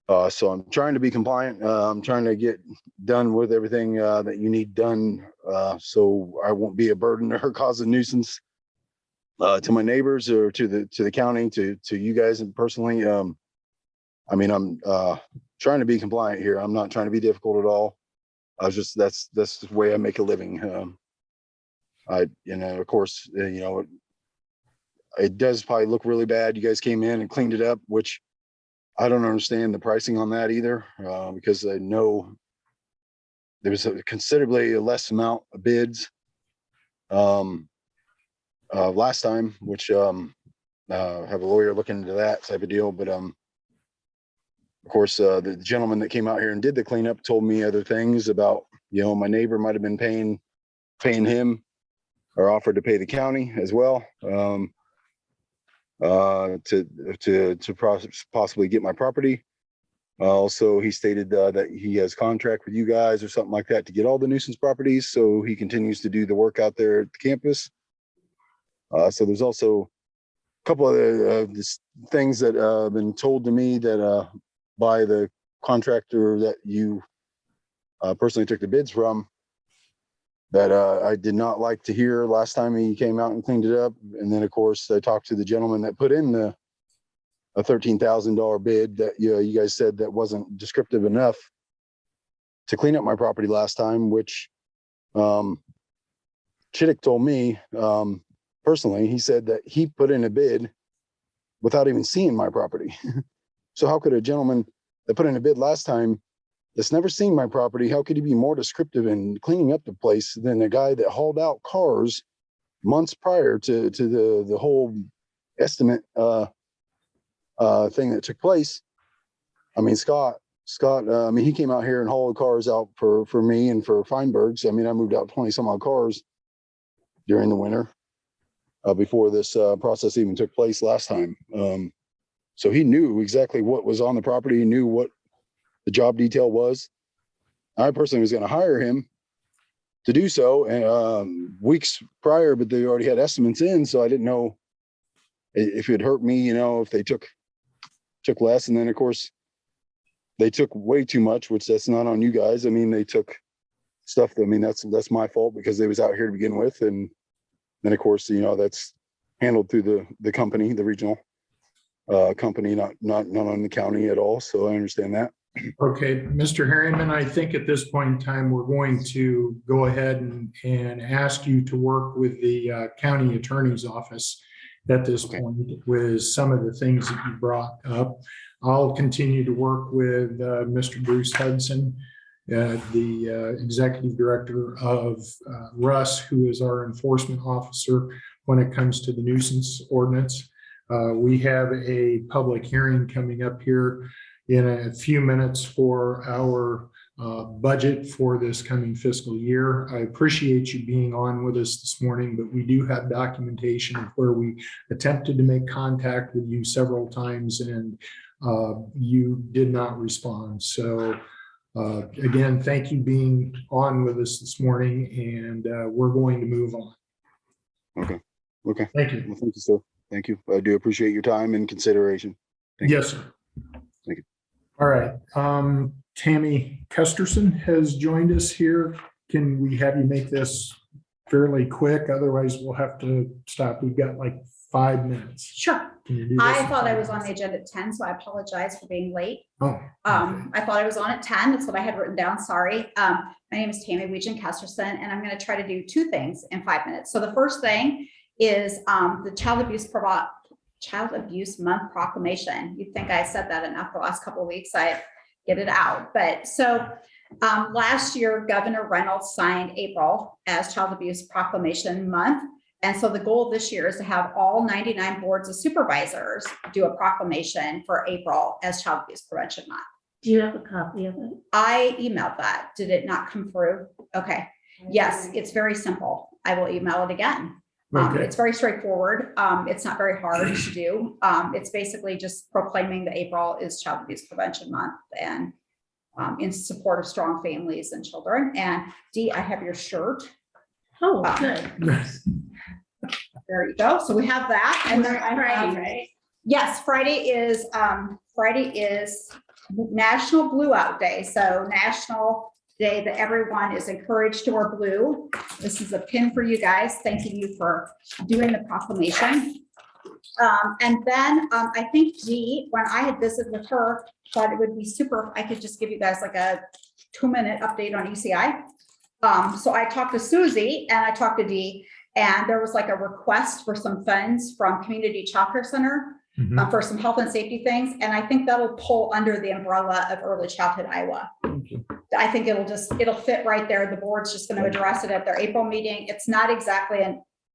So I'm trying to be compliant. I'm trying to get done with everything that you need done, so I won't be a burden or cause a nuisance to my neighbors or to the county, to you guys and personally. I mean, I'm trying to be compliant here. I'm not trying to be difficult at all. That's the way I make a living. Of course, it does probably look really bad. You guys came in and cleaned it up, which I don't understand the pricing on that either, because I know there was a considerably less amount of bids last time, which have a lawyer looking into that type of deal. But of course, the gentleman that came out here and did the cleanup told me other things about, my neighbor might have been paying him or offered to pay the county as well. To possibly get my property. Also, he stated that he has contract with you guys or something like that to get all the nuisance properties. So he continues to do the work out there at the campus. So there's also couple of just things that have been told to me that by the contractor that you personally took the bids from, that I did not like to hear last time he came out and cleaned it up. And then, of course, I talked to the gentleman that put in a $13,000 bid that you guys said that wasn't descriptive enough to clean up my property last time, which Chittick told me personally. He said that he put in a bid without even seeing my property. So how could a gentleman that put in a bid last time that's never seen my property, how could he be more descriptive in cleaning up the place than a guy that hauled out cars months prior to the whole estimate thing that took place? I mean, Scott, I mean, he came out here and hauled cars out for me and for Feinberg's. I mean, I moved out 20 some odd cars during the winter before this process even took place last time. So he knew exactly what was on the property. He knew what the job detail was. I personally was going to hire him to do so and weeks prior, but they already had estimates in. So I didn't know if it hurt me, you know, if they took less. And then of course they took way too much, which that's not on you guys. I mean, they took stuff that, I mean, that's my fault because they was out here to begin with. And then of course, you know, that's handled through the company, the regional company, not on the county at all. So I understand that. Okay, Mr. Harriman, I think at this point in time, we're going to go ahead and ask you to work with the county attorney's office at this point with some of the things that you brought up. I'll continue to work with Mr. Bruce Hudson, the executive director of Russ, who is our enforcement officer when it comes to the nuisance ordinance. We have a public hearing coming up here in a few minutes for our budget for this coming fiscal year. I appreciate you being on with us this morning, but we do have documentation of where we attempted to make contact with you several times and you did not respond. So again, thank you being on with us this morning, and we're going to move on. Okay. Thank you. Well, thank you, sir. Thank you. I do appreciate your time and consideration. Thank Yes, you. sir. Thank you. All right. Tammy Kesterson has joined us here. Can we have you make this fairly quick? Otherwise, we'll have to stop. We've got like 5 minutes. Sure. Can you do this I in thought I 5 was on the minutes? agenda at 10, so I apologize for being late. Oh, I thought I was on at 10. That's what I had written down. Sorry. My name is Tammy Kesterson, and I'm going to try to do 2 things in 5 minutes. So the first thing is the Child Abuse Month proclamation. You'd think I said that enough the last couple of weeks. I get it out. But so last year, Governor Reynolds signed April as Child Abuse Proclamation Month. And so the goal this year is to have all 99 boards of supervisors do a proclamation for April as Child Abuse Prevention Month. Do you have a copy of it? I emailed that. Did it not come through? Okay. Yes, it's very simple. I will email it again. okay. It's very straightforward. It's not very hard to do. It's basically just proclaiming that April is Child Abuse Prevention Month and in support of strong families and children. And Dee, I have your shirt. Oh, good. There you go. So we have that. And then I have, right? yes, Friday is National Blue Out Day. So national day that everyone is encouraged to wear blue. This is a pin for you guys. Thanking you for doing the proclamation. And then I think Dee, when I had visited with her, thought it would be super if I could just give you guys like a 2-minute update on ECI. So I talked to Susie and I talked to Dee, and there was like a request for some funds from Community Child Care Center for some health and safety things. And I think that'll pull under the umbrella of Early Childhood Iowa. I think it'll fit right there. The board's just going to address it at their April meeting. It's not exactly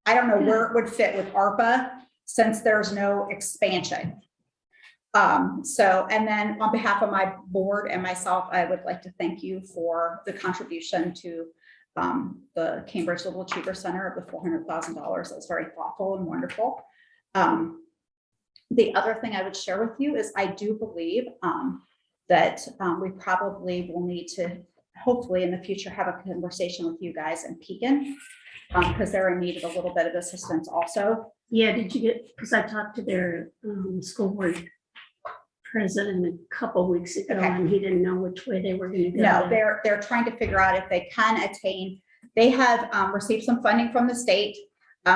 I don't know where it would fit with ARPA since there's no expansion. So, and then on behalf of my board and myself, I would like to thank you for the contribution to the Cambridge Little Achiever Center of the $400,000. That was very thoughtful and wonderful. The other thing I would share with you is I do believe that we probably will need to, hopefully in the future, have a conversation with you guys in Pekin because they're in need of a little bit of assistance also. Yeah, did you get, because I talked to their school board president a couple weeks ago, Okay. and he didn't know which way they were gonna go. No, they're trying to figure out if they can attain, they have received some funding from the state,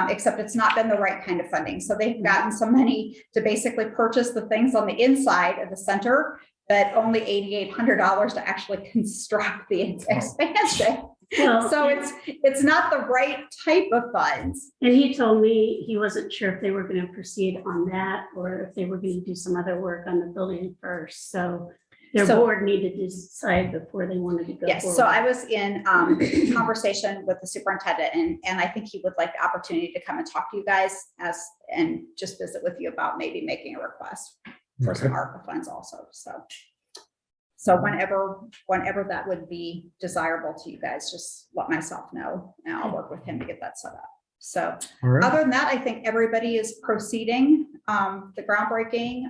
except it's not been the right kind of funding. So they've gotten some money to basically purchase the things on the inside of the center, but only $8,800 to actually construct the expansion. Well, So it's not the right type of funds. and he told me he wasn't sure if they were gonna proceed on that, or if they were gonna do some other work on the building first, so their So- board needed to decide before they wanted to go Yes, forward. so I was in conversation with the superintendent, and I think he would like the opportunity to come and talk to you guys and just visit with you about maybe making a request for some ARPA funds also, so whenever that would be desirable to you guys, just let myself know, and I'll work with him to get that set up. So All right. other than that, I think everybody is proceeding. The groundbreaking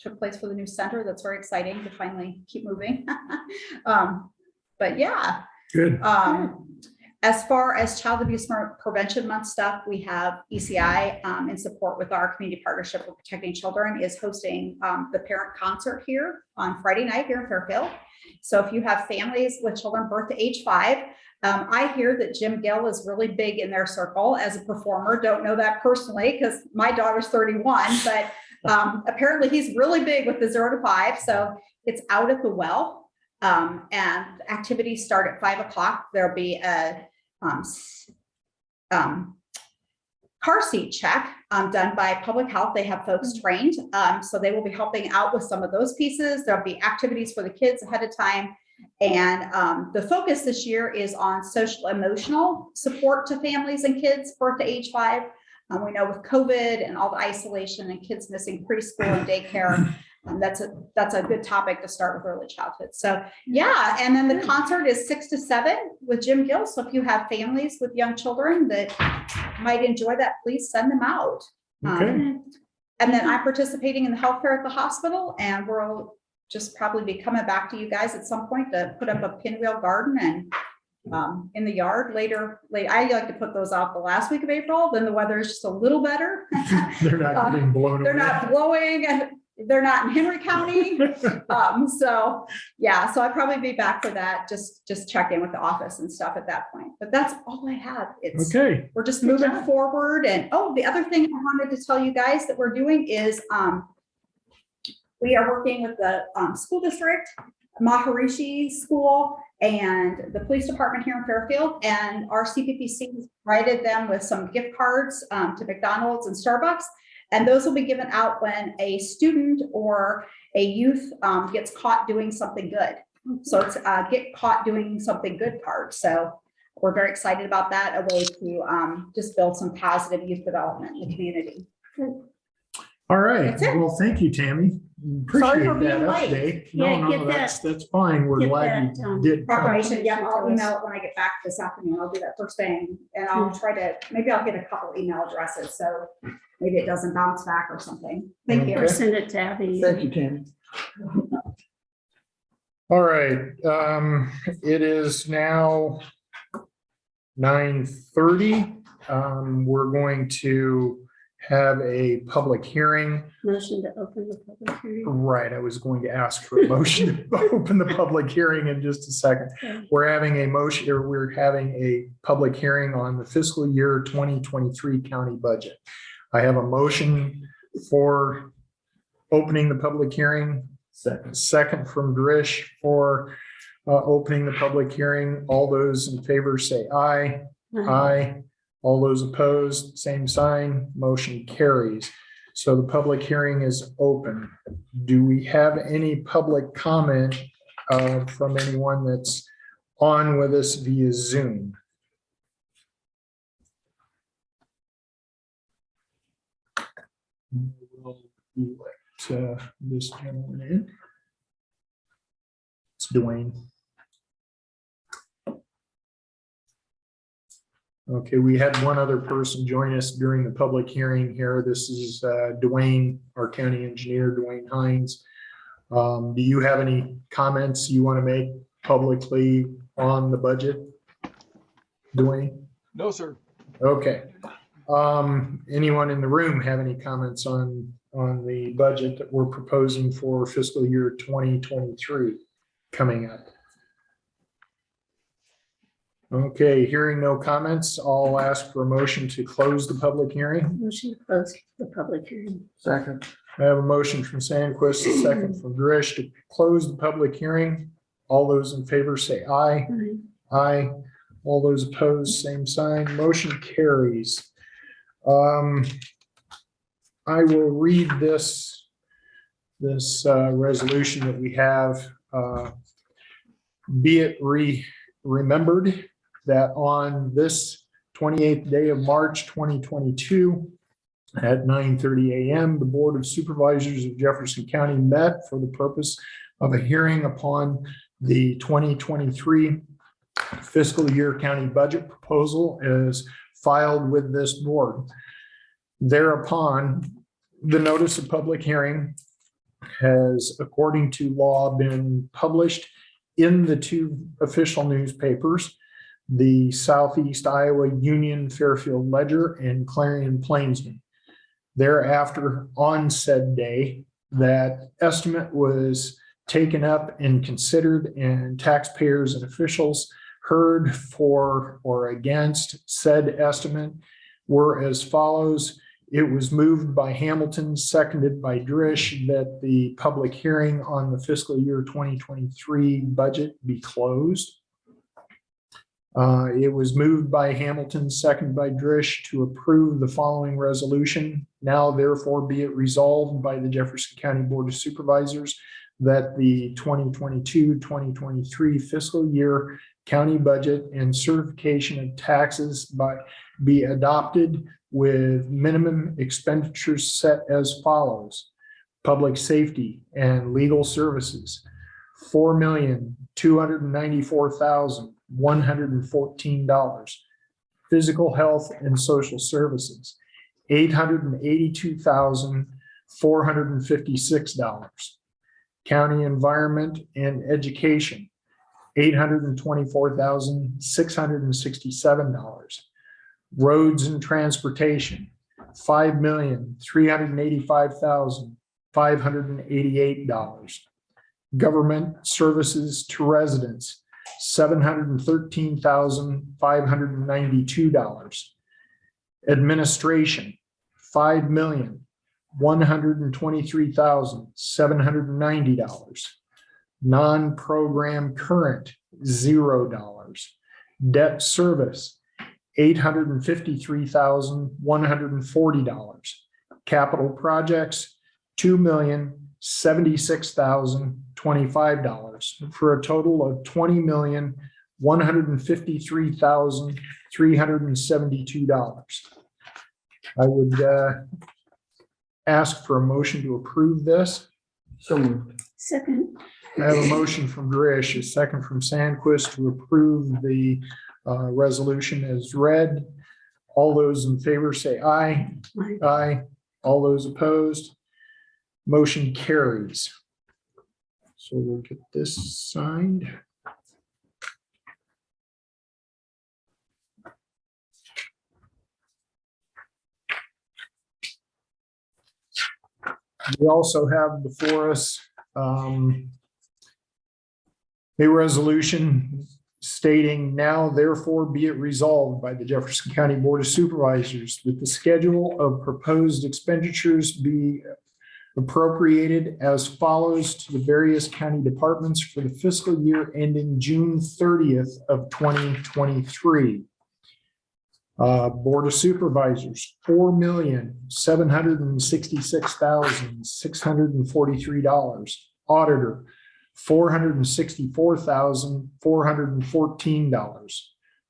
took place for the new center. That's very exciting to finally keep moving. But yeah, Good. as far as Child Abuse Prevention Month stuff, we have ECI in support with our community partnership for protecting children is hosting the parent concert here on Friday night here in Fairfield. So if you have families with children birth to age 5, I hear that Jim Gill is really big in their circle as a performer. Don't know that personally because my daughter's 31, but apparently he's really big with the 0 to 5. So it's out at the well, and activities start at 5 o'clock. There'll be a car seat check done by public health. They have folks trained, so they will be helping out with some of those pieces. There'll be activities for the kids ahead of time. And the focus this year is on social emotional support to families and kids birth to age 5. We know with COVID and all the isolation and kids missing preschool and daycare, that's a good topic to start with early childhood. So yeah, and then the concert is 6 to 7 with Jim Gill. So if you have families with young children that might enjoy that, please send them out. Okay. And then I'm participating in the healthcare at the hospital, and we'll just probably be coming back to you guys at some point to put up a pinwheel garden and in the yard later. I like to put those out the last week of April, then the weather is just a little better. They're not being blown They're away. not blowing and they're not in Henry County. So yeah, so I'll probably be back for that. Just check in with the office and stuff at that point. But that's all I have. It's Okay. we're just moving forward. And the other thing I wanted to tell you guys that we're doing is we are working with the school district, Maharishi School, and the police department here in Fairfield, and our CPPC has provided them with some gift cards to McDonald's and Starbucks, and those will be given out when a student or a youth gets caught doing something good. So it's get caught doing something good card. So we're very excited about that, a way to just build some positive youth development in the community. All right. That's it. Well, thank you, Tammy. Sorry for Appreciate that being late. update. Yeah, No, get that's fine. We're get glad that, you did. come. Preparation, yeah, I'll email it when I get back this afternoon. I'll do that first thing, and I'll try to, maybe I'll get a couple email addresses, so maybe it doesn't bounce back or something. Thank you. Or send it to Abby. Thank you, Tammy. All right. It is now 9:30. We're going to have a public hearing. Motion to open the public hearing. Right, I was going to ask for a motion to open the public hearing in just a second. Okay. We're having a public hearing on the fiscal year 2023 county budget. I have a motion for opening the public hearing. Second from Drish for opening the public hearing. All those in favor say aye. Aye. All those opposed, same sign, motion carries. So the public hearing is open. Do we have any public comment from anyone that's on with us via Zoom? We'll let this gentleman in. It's Dwayne. Okay, we had one other person join us during the public hearing here. This is Dwayne, our county engineer, Dwayne Hines. Do you have any comments you want to make publicly on the budget? Dwayne? No, sir. Okay, Anyone in the room have any comments on the budget that we're proposing for fiscal year 2023 coming up? Okay, hearing no comments, I'll ask for a motion to close the public hearing. Motion to close the public hearing. Second. I have a motion from Sandquist, a second from Grish to close the public hearing. All those in favor say aye. Aye. All those opposed, same sign. Motion carries. I will read this resolution that we have. Be it remembered that on this 28th day of March 2022 at 9:30 a.m., the Board of Supervisors of Jefferson County met for the purpose of a hearing upon the 2023 fiscal year county budget proposal as filed with this board. Thereupon, the notice of public hearing has, according to law, been published in the two official newspapers, the Southeast Iowa Union Fairfield Ledger and Clarion Plainsman. Thereafter, on said day, that estimate was taken up and considered, and taxpayers and officials heard for or against said estimate were as follows. It was moved by Hamilton, seconded by Drish, that the public hearing on the fiscal year 2023 budget be closed. It was moved by Hamilton, seconded by Drish, to approve the following resolution. Now therefore be it resolved by the Jefferson County Board of Supervisors that the 2022-2023 fiscal year county budget and certification of taxes be adopted with minimum expenditures set as follows. Public safety and legal services, $4,294,114. Physical health and social services, $882,456. County environment and education, $824,667. Roads and transportation, $5,385,588. Government services to residents, $713,592. Administration, $5,123,790. Non-program current, $0. Debt service, $853,140. Capital projects, $2,076,025 for a total of $20,153,372. I would ask for a motion to approve this. So moved. Second. I have a motion from Grish, a second from Sandquist to approve the resolution as read. All those in favor say aye. Aye. All those opposed. Motion carries. So we'll get this signed. We also have before us a resolution stating, now therefore be it resolved by the Jefferson County Board of Supervisors that the schedule of proposed expenditures be appropriated as follows to the various county departments for the fiscal year ending June 30th of 2023. Board of Supervisors, $4,766,643. Auditor, $464,414.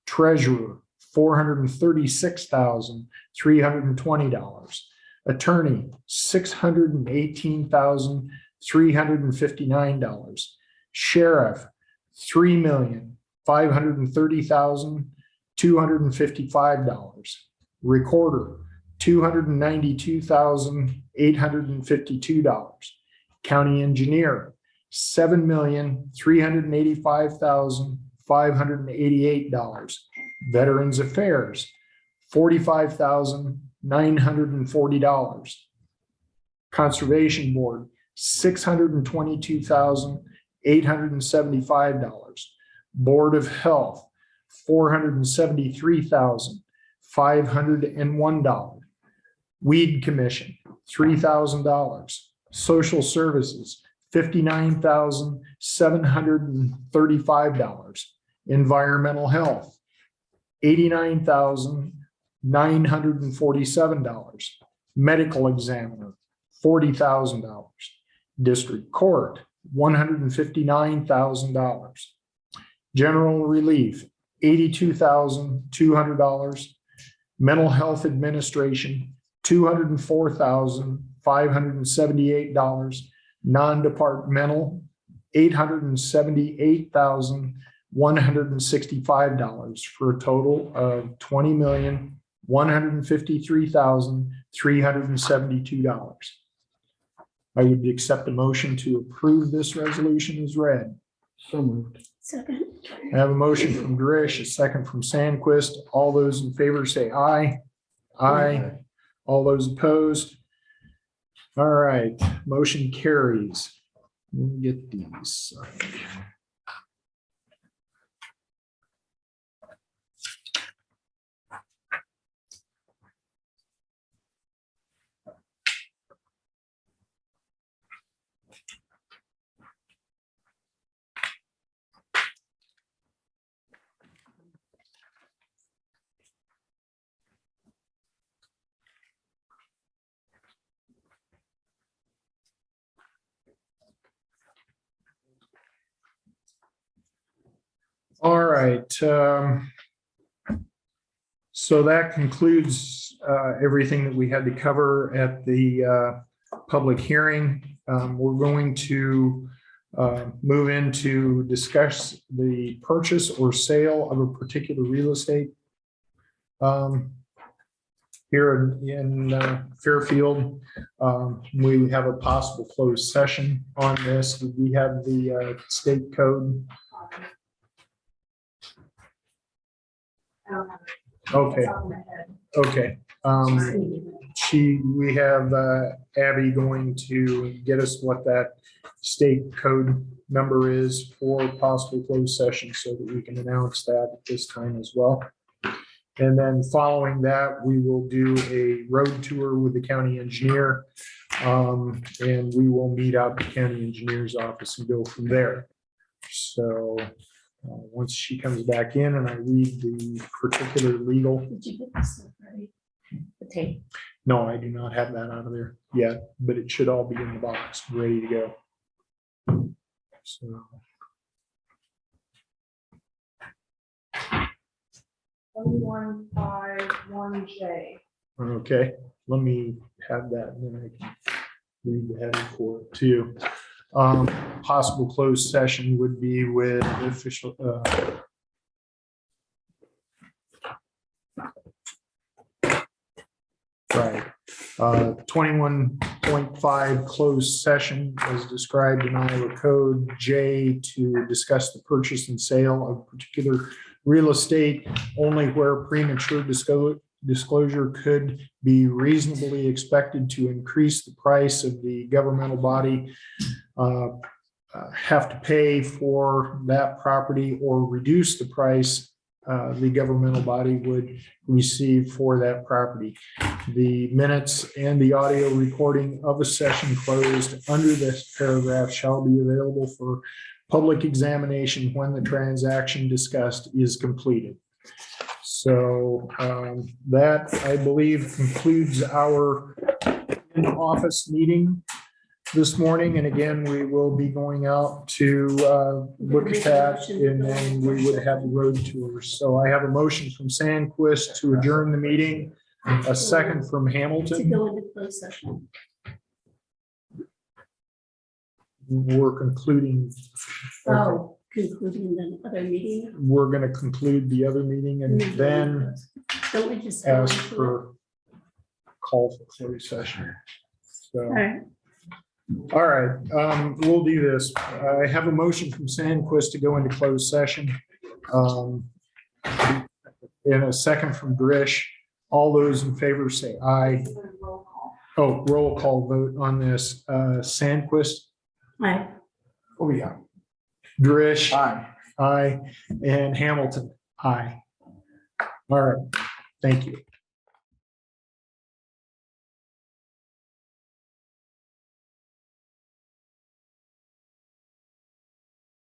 Treasurer, $436,320. Attorney, $618,359. Sheriff, $3,530,255. Recorder, $292,852. County engineer, $7,385,588. Veterans Affairs, $45,940. Conservation Board, $622,875. Board of Health, $473,501. Weed Commission, $3,000. Social Services, $59,735. Environmental Health, $89,947. Medical Examiner, $40,000. District Court, $159,000. General Relief, $82,200. Mental Health Administration, $204,578. Non-departmental, $878,165 for a total of $20,153,372. I would accept a motion to approve this resolution as read. So moved. Second. I have a motion from Drish, a second from Sandquist. All those in favor say aye. Aye. All those opposed? All right, motion carries. Let me get these. All right. So that concludes everything that we had to cover at the public hearing. We're going to move into discuss the purchase or sale of a particular real estate here in Fairfield. We have a possible closed session on this. We have the state code. Okay. Okay. We have Abby going to get us what that state code number is for possible closed session so that we can announce that at this time as well. And then following that, we will do a road tour with the county engineer. And we will meet out the county engineer's office and go from there. So once she comes back in and I read the particular legal. Did you get this stuff ready? The tape. No, I do not have that out of there yet, but it should all be in the box, ready to go. So. 1151J. Okay, let me have that and then I can read the heading for it too. Possible closed session would be with the official. Right. 21.5 closed session as described in Iowa Code J to discuss the purchase and sale of particular real estate only where premature disclosure could be reasonably expected to increase the price of the governmental body have to pay for that property or reduce the price the governmental body would receive for that property. The minutes and the audio recording of a session closed under this paragraph shall be available for public examination when the transaction discussed is completed. So that, I believe, concludes our in-office meeting this morning. And again, we will be going out to look at that and then we would have the road tours. So I have a motion from Sandquist to adjourn the meeting, a second from To Hamilton. go into closed session. We're concluding. Oh, concluding the other meeting. We're going to conclude the other meeting and then Don't we just go ask into it? for call for closed session. So. All right. All right, we'll do this. I have a motion from Sandquist to go into closed session. In a second from Drish. All those in favor say aye. Oh, roll call vote on this. Sandquist? Aye. Oh, yeah. Drish? Aye. Aye. And Hamilton? Aye. All right, thank you.